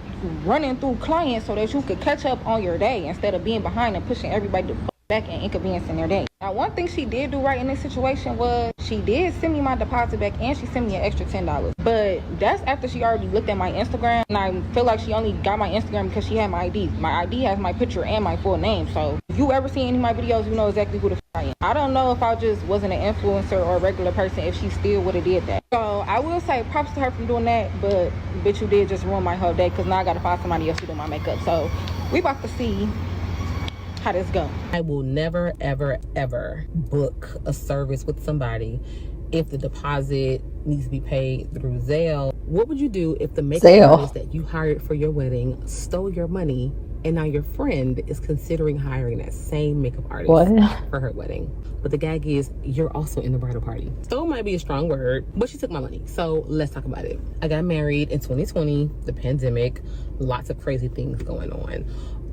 running through clients so that you could catch up on your day instead of being behind and pushing everybody to back and inconveniencing their day? Now, one thing she did do right in this situation was she did send me my deposit back and she sent me an extra $10. But that's after she already looked at my Instagram, and I feel like she only got my Instagram because she had my ID. My ID has my picture and my full name. So if you ever see any of my videos, you know exactly who the f I am. I don't know if I just wasn't an influencer or a regular person, if she still would have did that. So I will say props to her for doing that, but bitch, you did just ruin my whole day because now I got to find somebody else to do my makeup. So we about to see how this go. I will never, ever, ever book a service with somebody if the deposit needs to be paid through Zelle. What would you do if the makeup artist that you hired for your wedding stole your money and now your friend is considering hiring that same makeup artist for her wedding? But the gag is, you're also in the bridal party. Stole might be a strong word, but she took my money. So let's talk about it. I got married in 2020, the pandemic, lots of crazy things going on.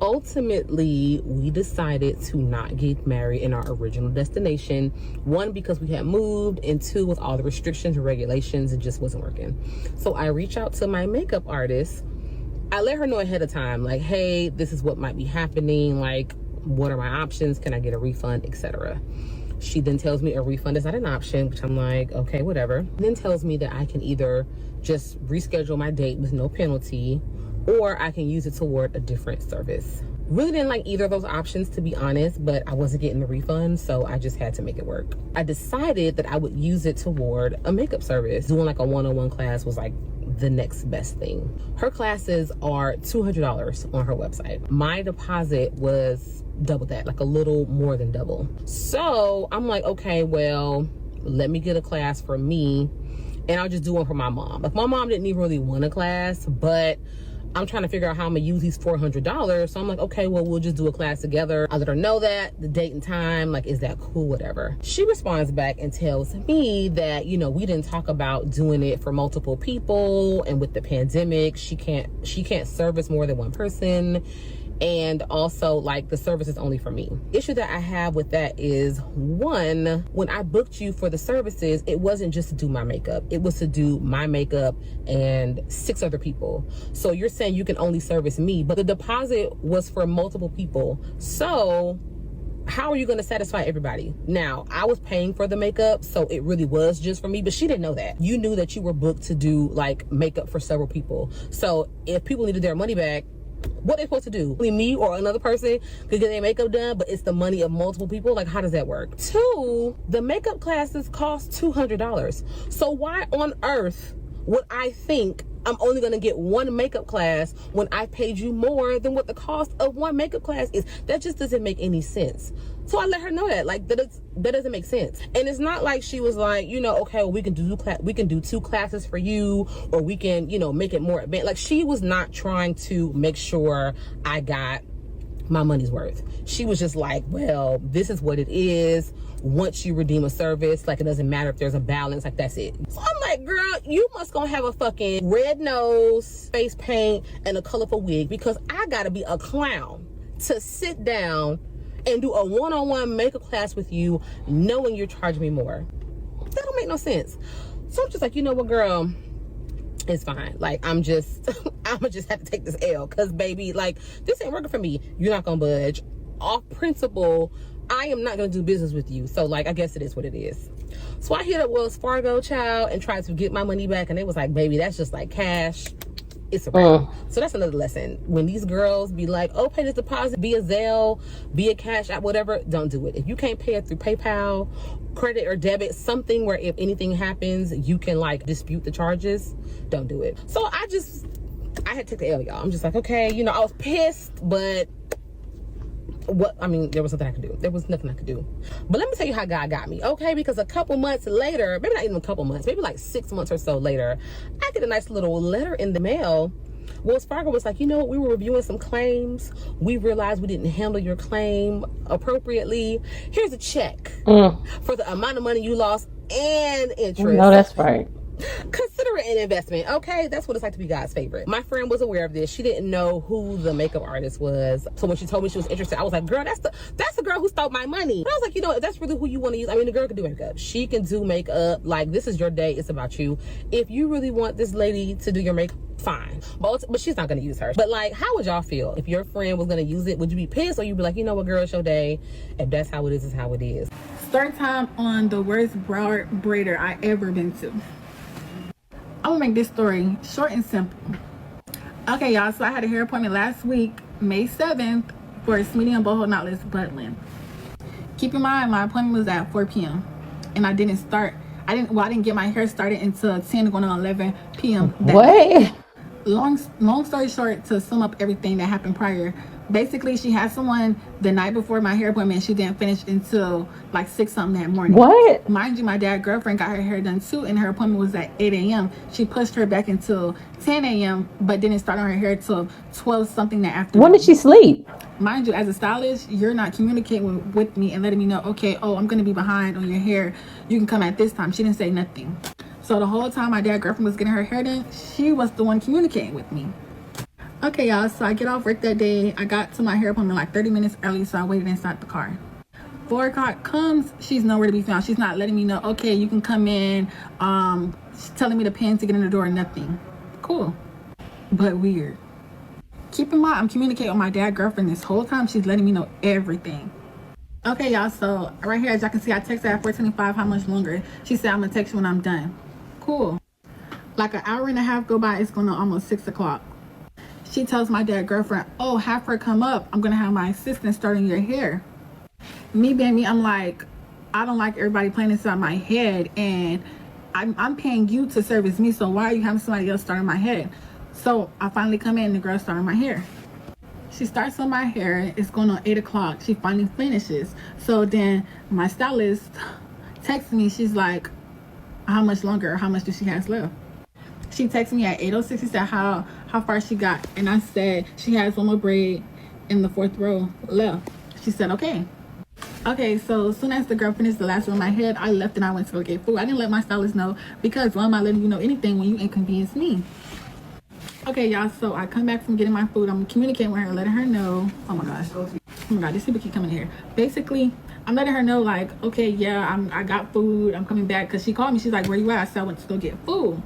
Ultimately, we decided to not get married in our original destination. One, because we had moved, and two, with all the restrictions and regulations, it just wasn't working. So I reached out to my makeup artist. I let her know ahead of time, like, hey, this is what might be happening. Like, what are my options? Can I get a refund, etc. She then tells me a refund is not an option, which I'm like, okay, whatever. Then tells me that I can either just reschedule my date with no penalty, or I can use it toward a different service. Really didn't like either of those options, to be honest, but I wasn't getting the refund, so I just had to make it work. I decided that I would use it toward a makeup service. Doing like a one-on-one class was like the next best thing. Her classes are $200 on her website. My deposit was double that, like a little more than double. So I'm like, okay, well, let me get a class for me, and I'll just do one for my mom. Like, my mom didn't even really want a class, but I'm trying to figure out how I'm gonna use these $400. So I'm like, okay, well, we'll just do a class together. I let her know that, the date and time, like, is that cool, whatever. She responds back and tells me that, you know, we didn't talk about doing it for multiple people, and with the pandemic, she can't service more than one person. And also, like, the service is only for me. Issue that I have with that is, one, when I booked you for the services, it wasn't just to do my makeup. It was to do my makeup and 6 other people. So you're saying you can only service me, but the deposit was for multiple people. So how are you going to satisfy everybody? Now, I was paying for the makeup, so it really was just for me, but she didn't know that. You knew that you were booked to do, like, makeup for several people. So if people needed their money back, what they supposed to do? Only me or another person could get their makeup done, but it's the money of multiple people? Like, how does that work? 2, the makeup classes cost $200. So why on earth would I think I'm only gonna get one makeup class when I paid you more than what the cost of one makeup class is? That just doesn't make any sense. So I let her know that, like, that doesn't make sense. And it's not like she was like, you know, okay, well, we can do 2 classes for you, or we can, you know, make it more advanced. Like, she was not trying to make sure I got my money's worth. She was just like, well, this is what it is. Once you redeem a service, like, it doesn't matter if there's a balance, like, that's it. So I'm like, girl, you must gonna have a fucking red nose, face paint, and a colorful wig, because I gotta be a clown to sit down and do a one-on-one makeup class with you knowing you're charging me more. That don't make no sense. So I'm just like, you know what, girl, it's fine. Like, I'm gonna just have to take this L, because baby, like, this ain't working for me. You're not gonna budge. Off principle, I am not gonna do business with you. So, like, I guess it is what it is. So I hit up Wells Fargo, child, and tried to get my money back, and they was like, baby, that's just like cash. It's a wrap. So that's another lesson. When these girls be like, oh, pay this deposit, be a Zelle, be a Cash App, whatever, don't do it. If you can't pay it through PayPal credit or debit, something where if anything happens, you can like dispute the charges. Don't do it. So I had to take the L, y'all. I'm just like, okay, you know, I was pissed, but there was nothing I could do. There was nothing I could do. But let me tell you how God got me, okay? Because a couple months later, maybe not even a couple months, maybe like 6 months or so later, I get a nice little letter in the mail. Wells Fargo was like, you know, we were reviewing some claims. We realized we didn't handle your claim appropriately. Here's a check for the amount of money you lost and interest. No, that's right. Consider it an investment, okay? That's what it's like to be God's favorite. My friend was aware of this. She didn't know who the makeup artist was. So when she told me she was interested, I was like, girl, that's the girl who stole my money. But I was like, you know, if that's really who you want to use, I mean, the girl can do makeup. She can do makeup. Like, this is your day. It's about you. If you really want this lady to do your makeup, fine. But she's not going to use her. But like, how would y'all feel if your friend was going to use it? Would you be pissed, or you'd be like, you know what, girl, it's your day. If that's how it is, it's how it is. Story time on the worst braider I ever been to. I'm gonna make this story short and simple. Okay, y'all, so I had a hair appointment last week, May 7th, for a medium boho knotless butling. Keep in mind, my appointment was at 4 p.m. and I didn't get my hair started until 10 going on 11 p.m. What? Long story short, to sum up everything that happened prior, basically she had someone the night before my hair appointment. She didn't finish until like 6 something that morning. What? Mind you, my dad's girlfriend got her hair done too, and her appointment was at 8 a.m. She pushed her back until 10 a.m. but didn't start on her hair till 12 something that afternoon. When did she sleep? Mind you, as a stylist, you're not communicating with me and letting me know, okay, oh, I'm gonna be behind on your hair, you can come at this time. She didn't say nothing. So the whole time my dad's girlfriend was getting her hair done, she was the one communicating with me. Okay, y'all, so I get off work that day. I got to my hair appointment like 30 minutes early, so I waited inside the car. 4 o'clock comes, she's nowhere to be found. She's not letting me know, okay, you can come in. She's telling me the pin to get in the door, nothing. Cool, but weird. Keep in mind, I'm communicating with my dad's girlfriend this whole time. She's letting me know everything. Okay, y'all, so right here, as y'all can see, I texted her at 4:25, how much longer? She said, I'm gonna text you when I'm done. Cool. Like an hour and a half go by, it's going to almost 6 o'clock. She tells my dad's girlfriend, oh, have her come up. I'm going to have my assistant starting your hair. Me being me, I'm like, I don't like everybody playing inside my head, and I'm paying you to service me, so why are you having somebody else starting my head? So I finally come in, and the girl starting my hair. She starts on my hair. It's going on 8 o'clock. She finally finishes. So then my stylist texts me. She's like, how much longer, or how much do she has left? She texted me at 8:06. She said how far she got, and I said she has one more braid in the 4th row left. She said okay. So as soon as the girl finished the last row of my head, I left and I went to go get food. I didn't let my stylist know, because why am I letting you know anything when you inconvenience me? Okay, y'all, so I come back from getting my food. I'm communicating with her, letting her know. Oh my gosh, these people keep coming here. Basically, I'm letting her know, like, okay, yeah, I got food, I'm coming back, because she called me. She's like, where you at? I said I went to go get food.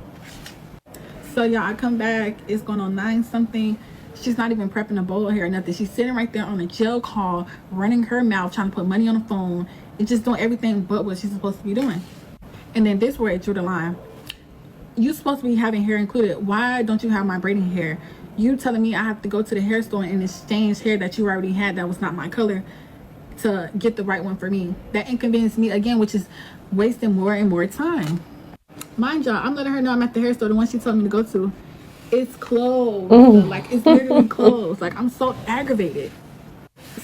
So y'all, I come back, it's going on 9 something. She's not even prepping a bowl of hair or nothing. She's sitting right there on a jail call, running her mouth, trying to put money on the phone, and just doing everything but what she's supposed to be doing. And then this where it drew the line. You supposed to be having hair included. Why don't you have my braiding hair? You telling me I have to go to the hair store and exchange hair that you already had that was not my color to get the right one for me. That inconvenienced me again, which is wasting more and more time. Mind y'all, I'm letting her know I'm at the hair store, the one she told me to go to. It's closed. Like, it's literally closed. Like, I'm so aggravated.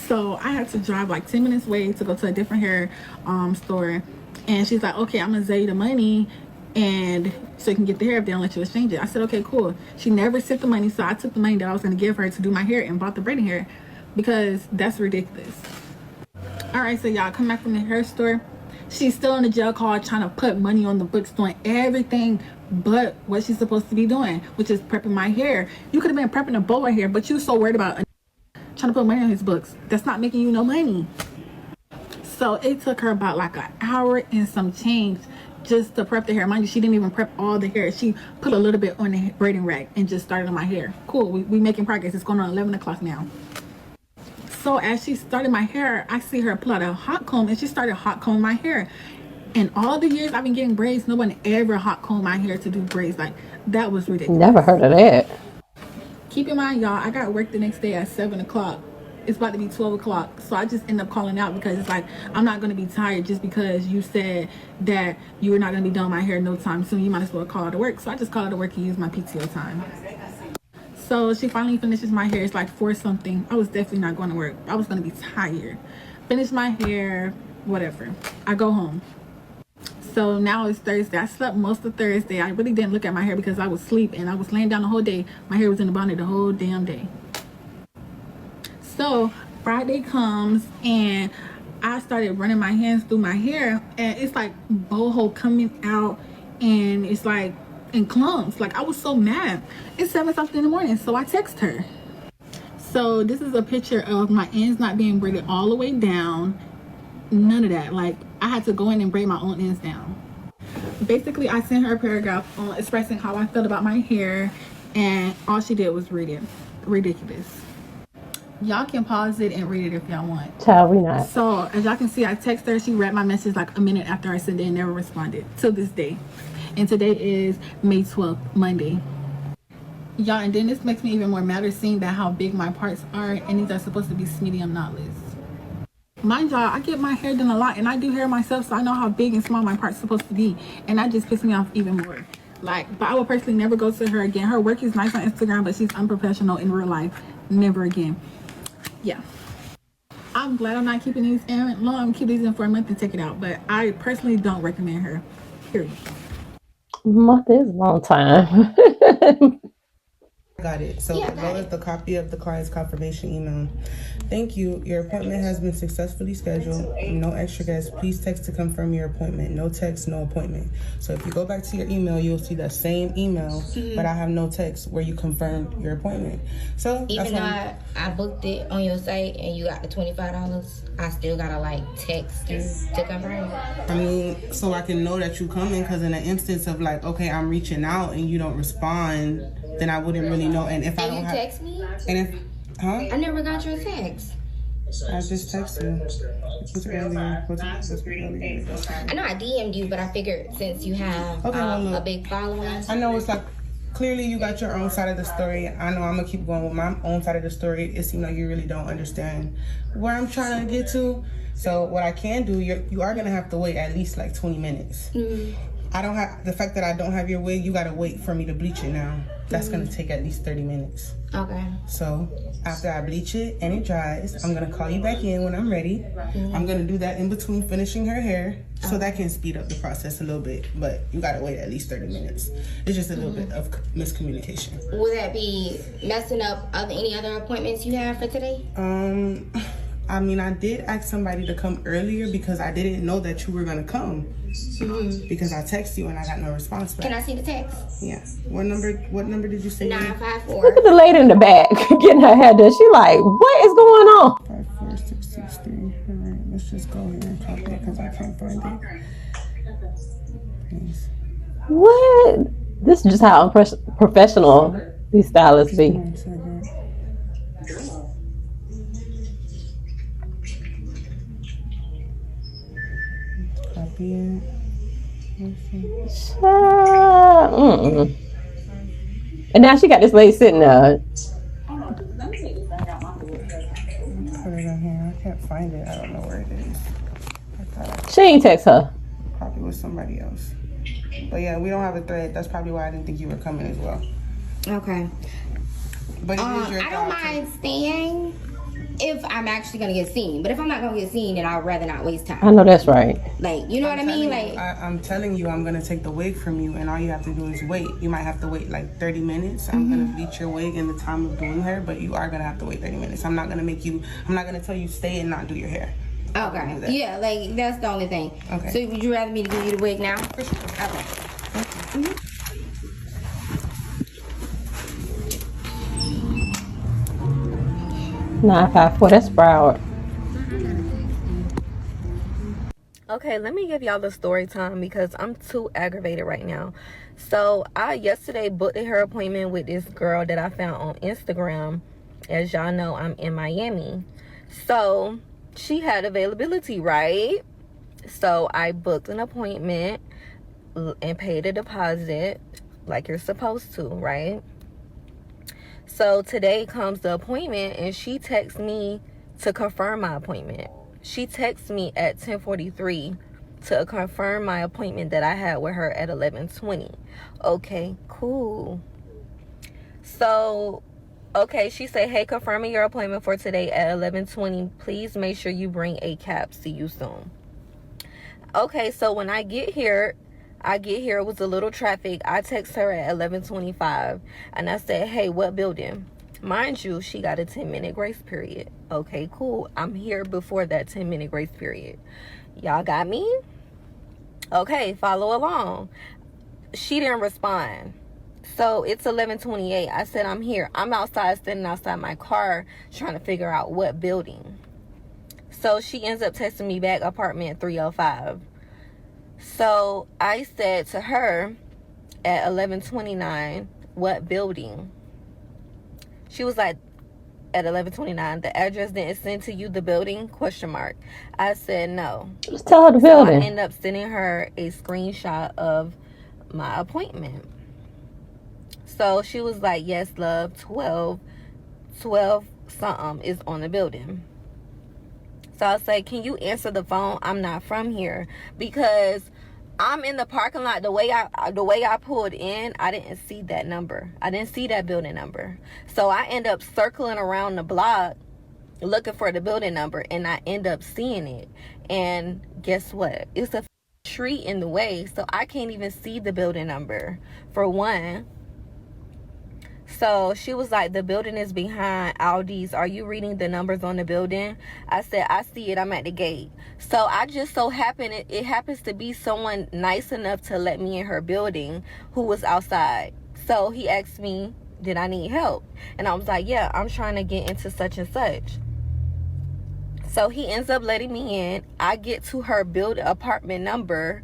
So I had to drive like 10 minutes away to go to a different hair store. And she's like, okay, I'm gonna send you the money, and so you can get the hair if they don't let you exchange it. I said, okay, cool. She never sent the money, so I took the money that I was gonna give her to do my hair and bought the braiding hair, because that's ridiculous. All right, so y'all come back from the hair store. She's still in the jail call, trying to put money on the books, doing everything but what she's supposed to be doing, which is prepping my hair. You could have been prepping a bowl of hair, but you so worried about trying to put money on his books. That's not making you no money. So it took her about like an hour and some change just to prep the hair. Mind you, she didn't even prep all the hair. She put a little bit on the braiding rack and just started on my hair. Cool, we making progress. It's going on 11 o'clock now. So as she started my hair, I see her pull out a hot comb, and she started hot combing my hair. In all the years I've been getting braids, no one ever hot combed my hair to do braids. Like, that was ridiculous. Never heard of that. Keep in mind, y'all, I got work the next day at 7 o'clock. it's about to be 12 o'clock. So I just end up calling out because it's like, I'm not going to be tired just because you said that you were not going to be done my hair no time soon. You might as well call out to work. So I just call out to work and use my PTO time. So she finally finishes my hair. It's like 4 something. I was definitely not going to work. I was going to be tired. Finish my hair, whatever. I go home. So now it's Thursday. I slept most of Thursday. I really didn't look at my hair because I was asleep and I was laying down the whole day. My hair was in the bonnet the whole damn day. So Friday comes and I started running my hands through my hair and it's like boho coming out and it's like in clumps. Like I was so mad. It's 7 something in the morning. So I text her. So this is a picture of my ends not being braided all the way down. None of that. Like I had to go in and braid my own ends down. Basically, I sent her a paragraph on expressing how I felt about my hair, and all she did was read it. Ridiculous. Y'all can pause it and read it if y'all want. Child, we not. So as y'all can see, I texted her. She read my message like a minute after I sent it and never responded to this day. And today is May 12th, Monday. Y'all, and then this makes me even more mad seeing that how big my parts are, and these are supposed to be medium knotless. Mind y'all, I get my hair done a lot and I do hair myself, so I know how big and small my parts are supposed to be, and that just pisses me off even more. Like, but I will personally never go to her again. Her work is nice on Instagram, but she's unprofessional in real life. Never again. Yeah, I'm glad I'm not keeping these in long. I'm keep these in for a month and take it out, but I personally don't recommend her, period. A month is a long time. Got it. So as well as the copy of the client's confirmation email. Thank you. Your appointment has been successfully scheduled. No extra guests. Please text to confirm your appointment. No text, no appointment. So if you go back to your email, you'll see that same email, but I have no text where you confirmed your appointment. So even though I booked it on your site and you got the $25, I still gotta like text you to confirm. I mean, so I can know that you coming, because in an instance of like, okay, I'm reaching out and you don't respond, then I wouldn't really know. And if I don't have, text me? And if, huh? I never got your text. I just texted you. I know I DM'd you, but I figured since you have a big following. I know it's like, clearly you got your own side of the story. I know I'm gonna keep going with my own side of the story. It seems like you really don't understand where I'm trying to get to. So what I can do, you are gonna have to wait at least like 20 minutes. I don't have, the fact that I don't have your wig, you gotta wait for me to bleach it now. That's gonna take at least 30 minutes. Okay. So after I bleach it and it dries, I'm gonna call you back in when I'm ready. I'm gonna do that in between finishing her hair, so that can speed up the process a little bit, but you gotta wait at least 30 minutes. It's just a little bit of miscommunication. Will that be messing up any other appointments you have for today? I mean, I did ask somebody to come earlier because I didn't know that you were gonna come. Because I texted you and I got no response back. Can I see the text? Yeah. What number did you say? 954. Look at the lady in the back getting her hair done. She like, what is going on? 54663. All right, let's just go here and copy it because I can't find it. Please. What? This is just how unprofessional these stylists be. Copy it. And now she got this lady sitting there. Put it on here. I can't find it. I don't know where it is. She ain't text her. Probably with somebody else. But yeah, we don't have a thread. That's probably why I didn't think you were coming as well. Okay. But it is your I don't mind staying if I'm actually gonna get seen. But if I'm not gonna get seen, then I'd rather not waste time. I know that's right. Like, you know what I mean? Like, I'm telling you, I'm gonna take the wig from you, and all you have to do is wait. You might have to wait like 30 minutes. I'm gonna bleach your wig in the time of doing hair, but you are gonna have to wait 30 minutes. I'm not gonna tell you stay and not do your hair. Okay. Yeah, like that's the only thing. Okay. So would you rather me to give you the wig now? For sure. Okay. 954. That's Broward. Okay, let me give y'all the story time because I'm too aggravated right now. So I yesterday booked a hair appointment with this girl that I found on Instagram. As y'all know, I'm in Miami. So she had availability, right? So I booked an appointment and paid a deposit like you're supposed to, right? So today comes the appointment and she texts me to confirm my appointment. She texted me at 10:43 to confirm my appointment that I had with her at 11:20. Okay, cool. So, okay, she said, hey, confirming your appointment for today at 11:20. Please make sure you bring a cap. See you soon. Okay, so when I get here, it was a little traffic. I text her at 11:25 and I said, hey, what building? Mind you, she got a 10-minute grace period. Okay, cool. I'm here before that 10-minute grace period. Y'all got me? Okay, follow along. She didn't respond. So it's 11:28. I said, I'm here. I'm outside, standing outside my car, trying to figure out what building. So she ends up texting me back, apartment 305. So I said to her at 11:29, what building? She was like, at 11:29, the address didn't send to you the building? ? I said no. Just tell her the building. So I ended up sending her a screenshot of my appointment. So she was like, yes, love, 12 something is on the building. So I was like, can you answer the phone? I'm not from here. Because I'm in the parking lot. The way I pulled in, I didn't see that number. I didn't see that building number. So I end up circling around the block looking for the building number, and I end up seeing it. And guess what? It's a tree in the way, so I can't even see the building number, for one. So she was like, the building is behind Aldi's. Are you reading the numbers on the building? I said, I see it. I'm at the gate. So I just so happened, it happens to be someone nice enough to let me in her building who was outside. So he asked me, did I need help? And I was like, yeah, I'm trying to get into such and such. So he ends up letting me in. I get to her apartment number.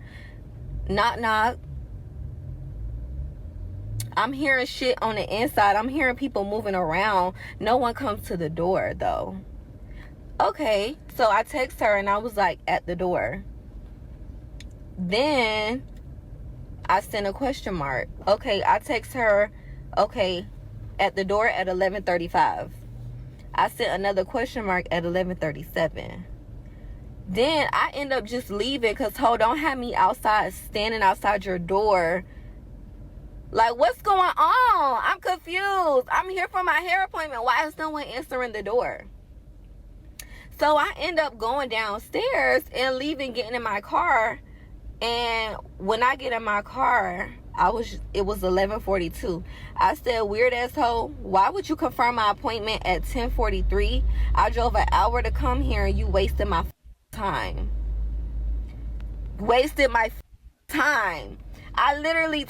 Knock, knock. I'm hearing shit on the inside. I'm hearing people moving around. No one comes to the door, though. Okay, so I text her and I was like, at the door. Then I sent a question mark. Okay, I text her, okay, at the door at 11:35. I sent another question mark at 11:37. Then I end up just leaving because, don't have me outside, standing outside your door. Like, what's going on? I'm confused. I'm here for my hair appointment. Why is no one answering the door? So I end up going downstairs and leaving, getting in my car. And when I get in my car, it was 11:42. I said, weird asshole, why would you confirm my appointment at 10:43? I drove an hour to come here and you wasted my time. Wasted my time. I literally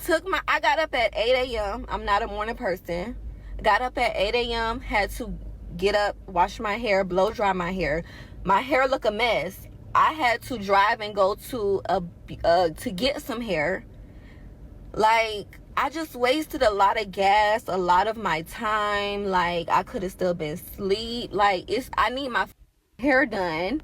I got up at 8 a.m. I'm not a morning person. Got up at 8 a.m. Had to get up, wash my hair, blow dry my hair. My hair look a mess. I had to drive and go to get some hair. Like, I just wasted a lot of gas, a lot of my time. Like, I could have still been asleep. Like, I need my hair done.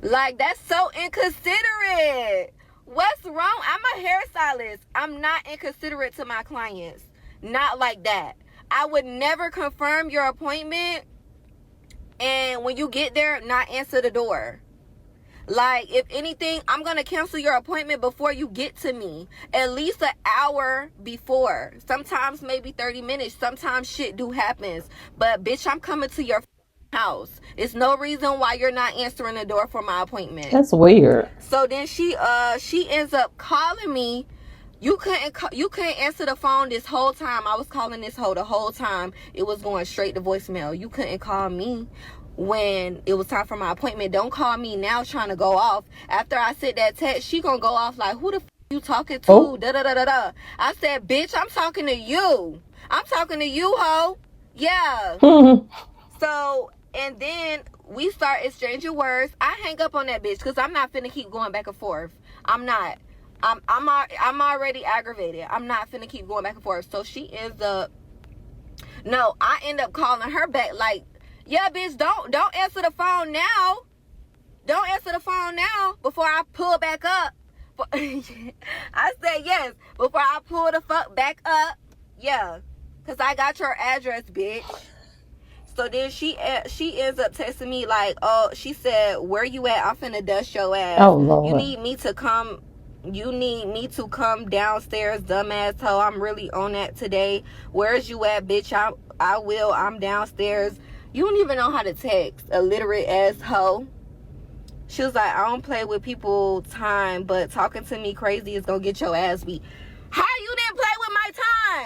Like, that's so inconsiderate. What's wrong? I'm a hairstylist. I'm not inconsiderate to my clients. Not like that. I would never confirm your appointment and when you get there, not answer the door. Like, if anything, I'm going to cancel your appointment before you get to me. At least an hour before. Sometimes maybe 30 minutes. Sometimes shit do happens. But, bitch, I'm coming to your house. It's no reason why you're not answering the door for my appointment. That's weird. So then she ends up calling me. You couldn't answer the phone this whole time. I was calling this hoe the whole time. It was going straight to voicemail. You couldn't call me when it was time for my appointment. Don't call me now trying to go off. After I sent that text, she gonna go off like, who the you talking to? Oh. Da da da da da. I said, bitch, I'm talking to you. I'm talking to you, hoe. Yeah. So, and then we start exchanging words. I hang up on that bitch because I'm not finna keep going back and forth. I'm not. I'm already aggravated. I'm not finna keep going back and forth. So she ends up. No, I end up calling her back like, yeah, bitch, don't answer the phone now. Don't answer the phone now before I pull back up. I said yes before I pull the fuck back up. Yeah, because I got your address, bitch. So then she ends up texting me like, oh, she said, where you at? I'm finna dust your ass. Oh, Lord. You need me to come downstairs, dumbass hoe. I'm really on that today. Where's you at, bitch? I'm downstairs. You don't even know how to text, illiterate ass hoe. She was like, I don't play with people time, but talking to me crazy is gonna get your ass beat. How you didn't play with my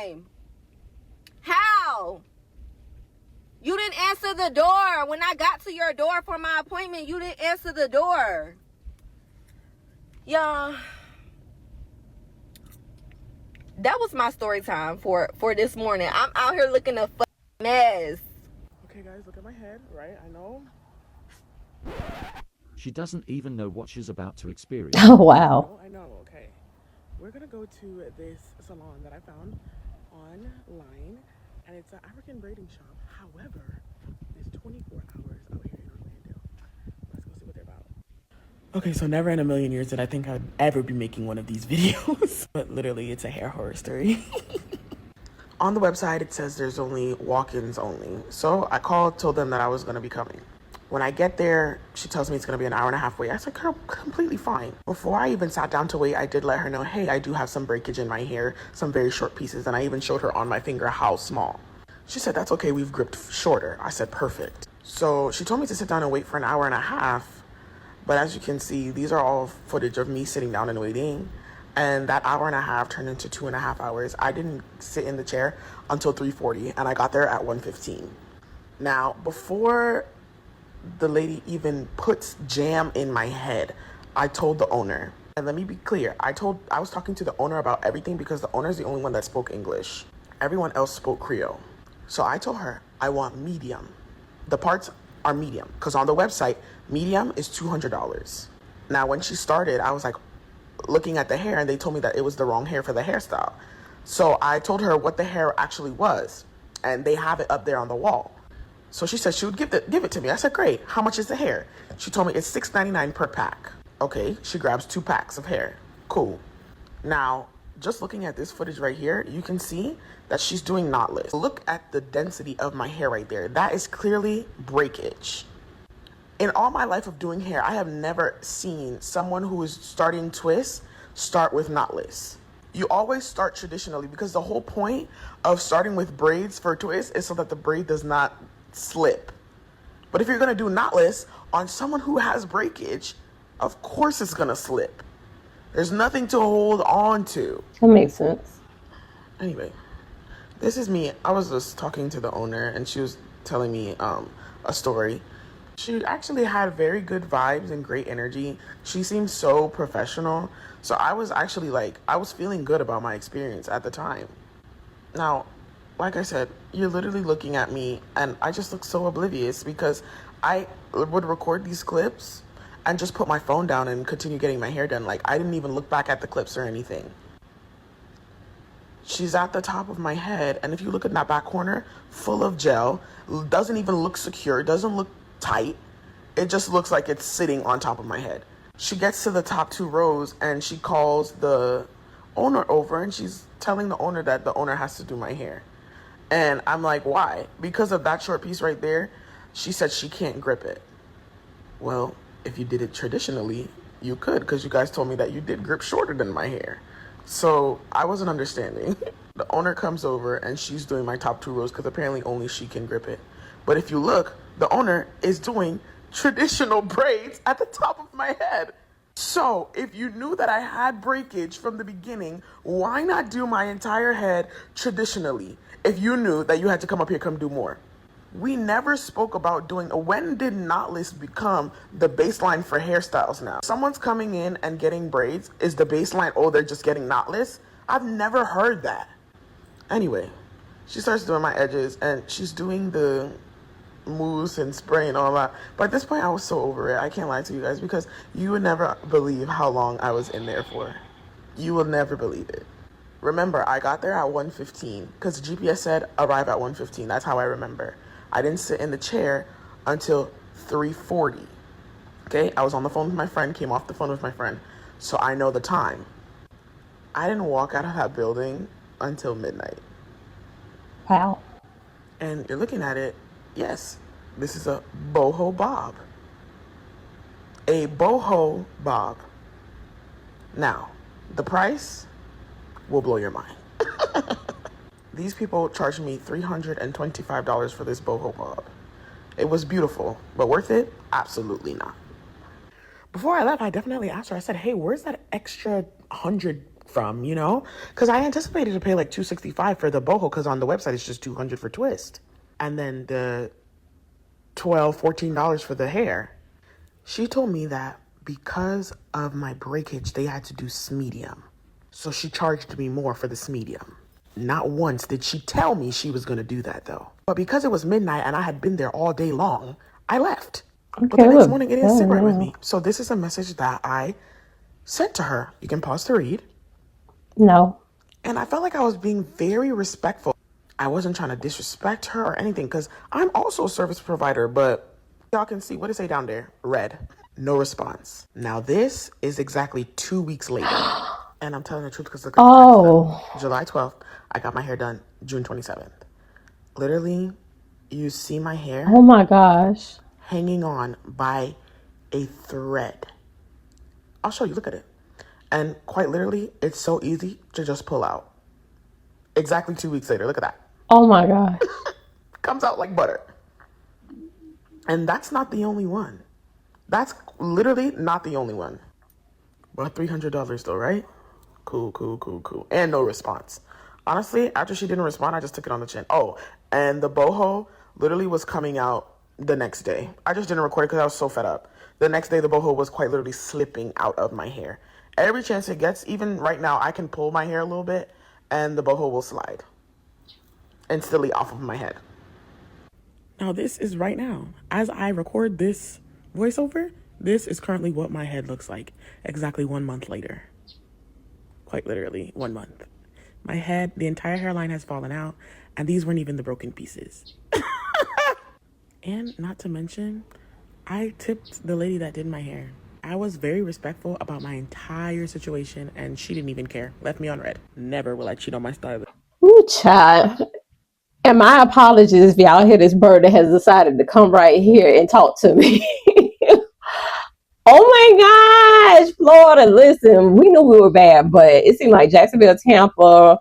time? How? You didn't answer the door. When I got to your door for my appointment, you didn't answer the door. Y'all, that was my story time for this morning. I'm out here looking a mess. Okay, guys, look at my head, right? I know. She doesn't even know what she's about to experience. Oh, wow. I know, okay. We're gonna go to this salon that I found online, and it's an African braiding shop. However, it's 24 hours out here in Orlando. Let's go see what they're about. Okay, so never in a million years did I think I'd ever be making one of these videos. But literally, it's a hair horror story. On the website, it says there's only walk-ins only. So I called, told them that I was gonna be coming. When I get there, she tells me it's gonna be an hour and a half wait. I said, girl, completely fine. Before I even sat down to wait, I did let her know, hey, I do have some breakage in my hair, some very short pieces, and I even showed her on my finger how small. She said, that's okay, we've gripped shorter. I said, perfect. So she told me to sit down and wait for an hour and a half, but as you can see, these are all footage of me sitting down and waiting, and that hour and a half turned into 2.5 hours. I didn't sit in the chair until 3:40, and I got there at 1:15. Now, before the lady even puts jam in my head, I told the owner, and let me be clear, I was talking to the owner about everything because the owner is the only one that spoke English. Everyone else spoke Creole. So I told her, I want medium. The parts are medium, because on the website, medium is $200. Now, when she started, I was like looking at the hair, and they told me that it was the wrong hair for the hairstyle. So I told her what the hair actually was, and they have it up there on the wall. So she said she would give it to me. I said, great. How much is the hair? She told me it's $6.99 per pack. Okay, she grabs 2 packs of hair. Cool. Now, just looking at this footage right here, you can see that she's doing knotless. Look at the density of my hair right there. That is clearly breakage. In all my life of doing hair, I have never seen someone who is starting twists start with knotless. You always start traditionally because the whole point of starting with braids for twists is so that the braid does not slip. But if you're gonna do knotless on someone who has breakage, of course it's gonna slip. There's nothing to hold on to. That makes sense. Anyway, this is me. I was just talking to the owner, and she was telling me a story. She actually had very good vibes and great energy. She seemed so professional. So I was actually I was feeling good about my experience at the time. Now, like I said, you're literally looking at me, and I just look so oblivious because I would record these clips and just put my phone down and continue getting my hair done. I didn't even look back at the clips or anything. She's at the top of my head, and if you look at that back corner, full of gel, doesn't even look secure, doesn't look tight. It just looks like it's sitting on top of my head. She gets to the top 2 rows, and she calls the owner over, and she's telling the owner that the owner has to do my hair. And I'm like, why? Because of that short piece right there, she said she can't grip it. Well, if you did it traditionally, you could, because you guys told me that you did grip shorter than my hair. So I wasn't understanding. The owner comes over, and she's doing my top 2 rows because apparently only she can grip it. But if you look, the owner is doing traditional braids at the top of my head. So if you knew that I had breakage from the beginning, why not do my entire head traditionally? If you knew that you had to come up here, come do more. We never spoke about when did knotless become the baseline for hairstyles now? Someone's coming in and getting braids is the baseline, oh, they're just getting knotless? I've never heard that. Anyway, she starts doing my edges, and she's doing the mousse and spray and all that. But at this point, I was so over it. I can't lie to you guys because you would never believe how long I was in there for. You will never believe it. Remember, I got there at 1:15 because the GPS said arrive at 1:15. That's how I remember. I didn't sit in the chair until 3:40. Okay, I was on the phone with my friend, came off the phone with my friend, so I know the time. I didn't walk out of that building until midnight. Wow. And you're looking at it, Yes, this is a boho bob. A boho bob. Now, the price will blow your mind. These people charged me $325 for this boho bob. It was beautiful, but worth it? Absolutely not. Before I left, I definitely asked her, I said, hey, where's that extra 100 from, you know? Because I anticipated to pay like $265 for the boho, because on the website it's just $200 for twist. And then the $14 for the hair. She told me that because of my breakage, they had to do medium. So she charged me more for this medium. Not once did she tell me she was going to do that, though. But because it was midnight and I had been there all day long, I left. But the next morning, it didn't sit right with me. So this is a message that I sent to her. You can pause to read. No. And I felt like I was being very respectful. I wasn't trying to disrespect her or anything, because I'm also a service provider, but y'all can see, what does it say down there? Red. No response. Now this is exactly 2 weeks later. And I'm telling the truth because look at the timestamp. July 12th, I got my hair done June 27th. Literally, you see my hair. Oh my gosh. Hanging on by a thread. I'll show you, look at it. And quite literally, it's so easy to just pull out. Exactly 2 weeks later, look at that. Oh my gosh. Comes out like butter. And that's not the only one. That's literally not the only one. But $300 though, right? Cool. And no response. Honestly, after she didn't respond, I just took it on the chin. Oh, and the boho literally was coming out the next day. I just didn't record it because I was so fed up. The next day, the boho was quite literally slipping out of my hair. Every chance it gets, even right now, I can pull my hair a little bit and the boho will slide instantly off of my head. Now, this is right now. As I record this voiceover, this is currently what my head looks like exactly 1 month later. Quite literally 1 month. My head, the entire hairline has fallen out, and these weren't even the broken pieces. And not to mention, I tipped the lady that did my hair. I was very respectful about my entire situation, and she didn't even care. Left me on red. Never will I cheat on my stylist. Ooh, child. And my apologies if y'all hear this bird that has decided to come right here and talk to me. Oh my gosh, Florida, listen, we knew we were bad, but it seemed like Jacksonville, Tampa,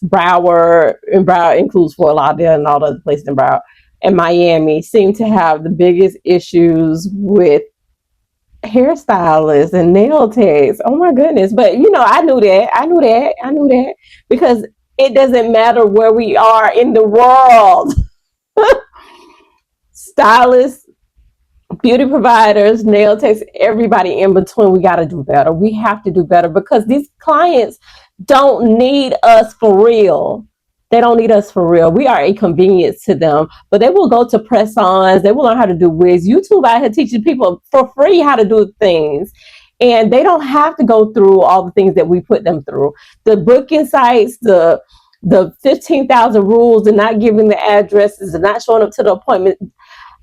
Broward, and Broward includes Fort Lauderdale and all the other places in Broward, and Miami seem to have the biggest issues with hairstylists and nail techs. Oh my goodness. But you know, I knew that because it doesn't matter where we are in the world. Stylists, beauty providers, nail techs, everybody in between, we got to do better. We have to do better because these clients don't need us for real. They don't need us for real. We are a convenience to them, but they will go to press-ons. They will learn how to do wigs. YouTube out here teaching people for free how to do things, and they don't have to go through all the things that we put them through. The booking sites, the 15,000 rules, and not giving the addresses, and not showing up to the appointment.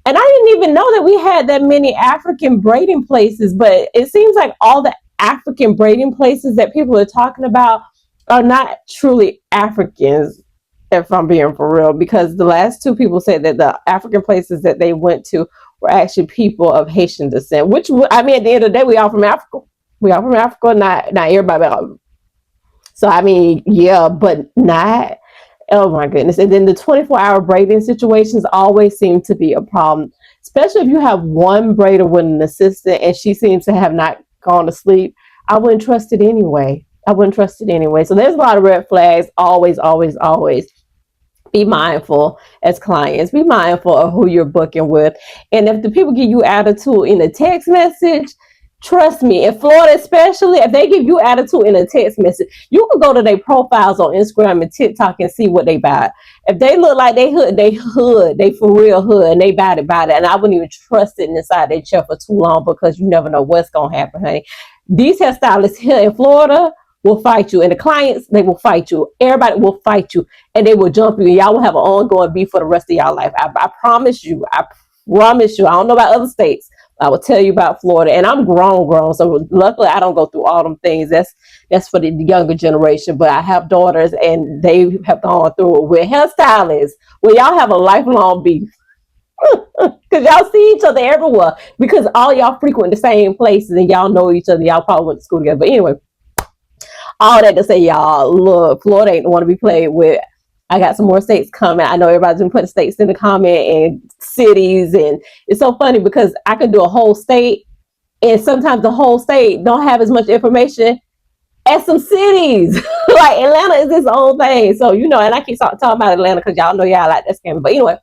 And I didn't even know that we had that many African braiding places, but it seems like all the African braiding places that people are talking about are not truly Africans, if I'm being for real, because the last two people said that the African places that they went to were actually people of Haitian descent, which, I mean, at the end of the day, we all from Africa. We all from Africa, not everybody. So, I mean, yeah, but not. Oh my goodness. And then the 24-hour braiding situations always seem to be a problem, especially if you have one braider with an assistant and she seems to have not gone to sleep. I wouldn't trust it anyway. So there's a lot of red flags. Always be mindful as clients. Be mindful of who you're booking with. And if the people give you attitude in a text message, trust me, in Florida especially, if they give you attitude in a text message, you can go to their profiles on Instagram and TikTok and see what they buy. If they look like they for real hood, and they buy it. And I wouldn't even trust it inside their chair for too long because you never know what's going to happen, honey. These hairstylists here in Florida will fight you, and the clients, they will fight you. Everybody will fight you, and they will jump you, and y'all will have an ongoing beef for the rest of y'all life. I promise you. I don't know about other states. I will tell you about Florida, and I'm grown. So luckily I don't go through all them things. That's for the younger generation, but I have daughters and they have gone through it with hairstylists where y'all have a lifelong beef. Because y'all see each other everywhere. Because all y'all frequent the same places and y'all know each other. Y'all probably went to school together. But anyway, all that to say, y'all, look, Florida ain't the one to be played with. I got some more states coming. I know everybody's been putting states in the comment and cities. And it's so funny because I can do a whole state. And sometimes the whole state don't have as much information as some cities. Like Atlanta is its own thing. So, you know, and I keep talking about Atlanta because y'all know y'all like that scam. But anyway,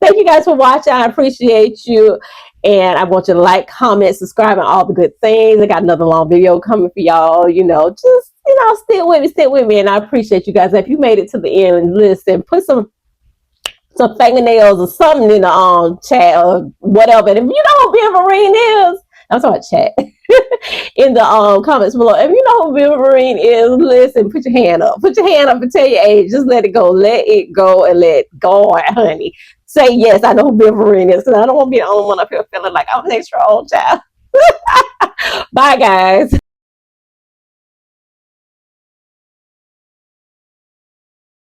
thank you guys for watching. I appreciate you. And I want you to like, comment, subscribe, and all the good things. I got another long video coming for y'all. You know, just, you know, stick with me. And I appreciate you guys. If you made it to the end and listen, put some fingernails or something in the chat or whatever. And if you know who Bill Marine is, I'm talking about chat in the comments below. If you know who Bill Marine is, listen, put your hand up. Put your hand up and tell your age. Just let it go. Let it go and let go, honey. Say yes, I know who Bill Marine is because I don't want to be the only one up here feeling like I'm an extra old child. Bye, guys.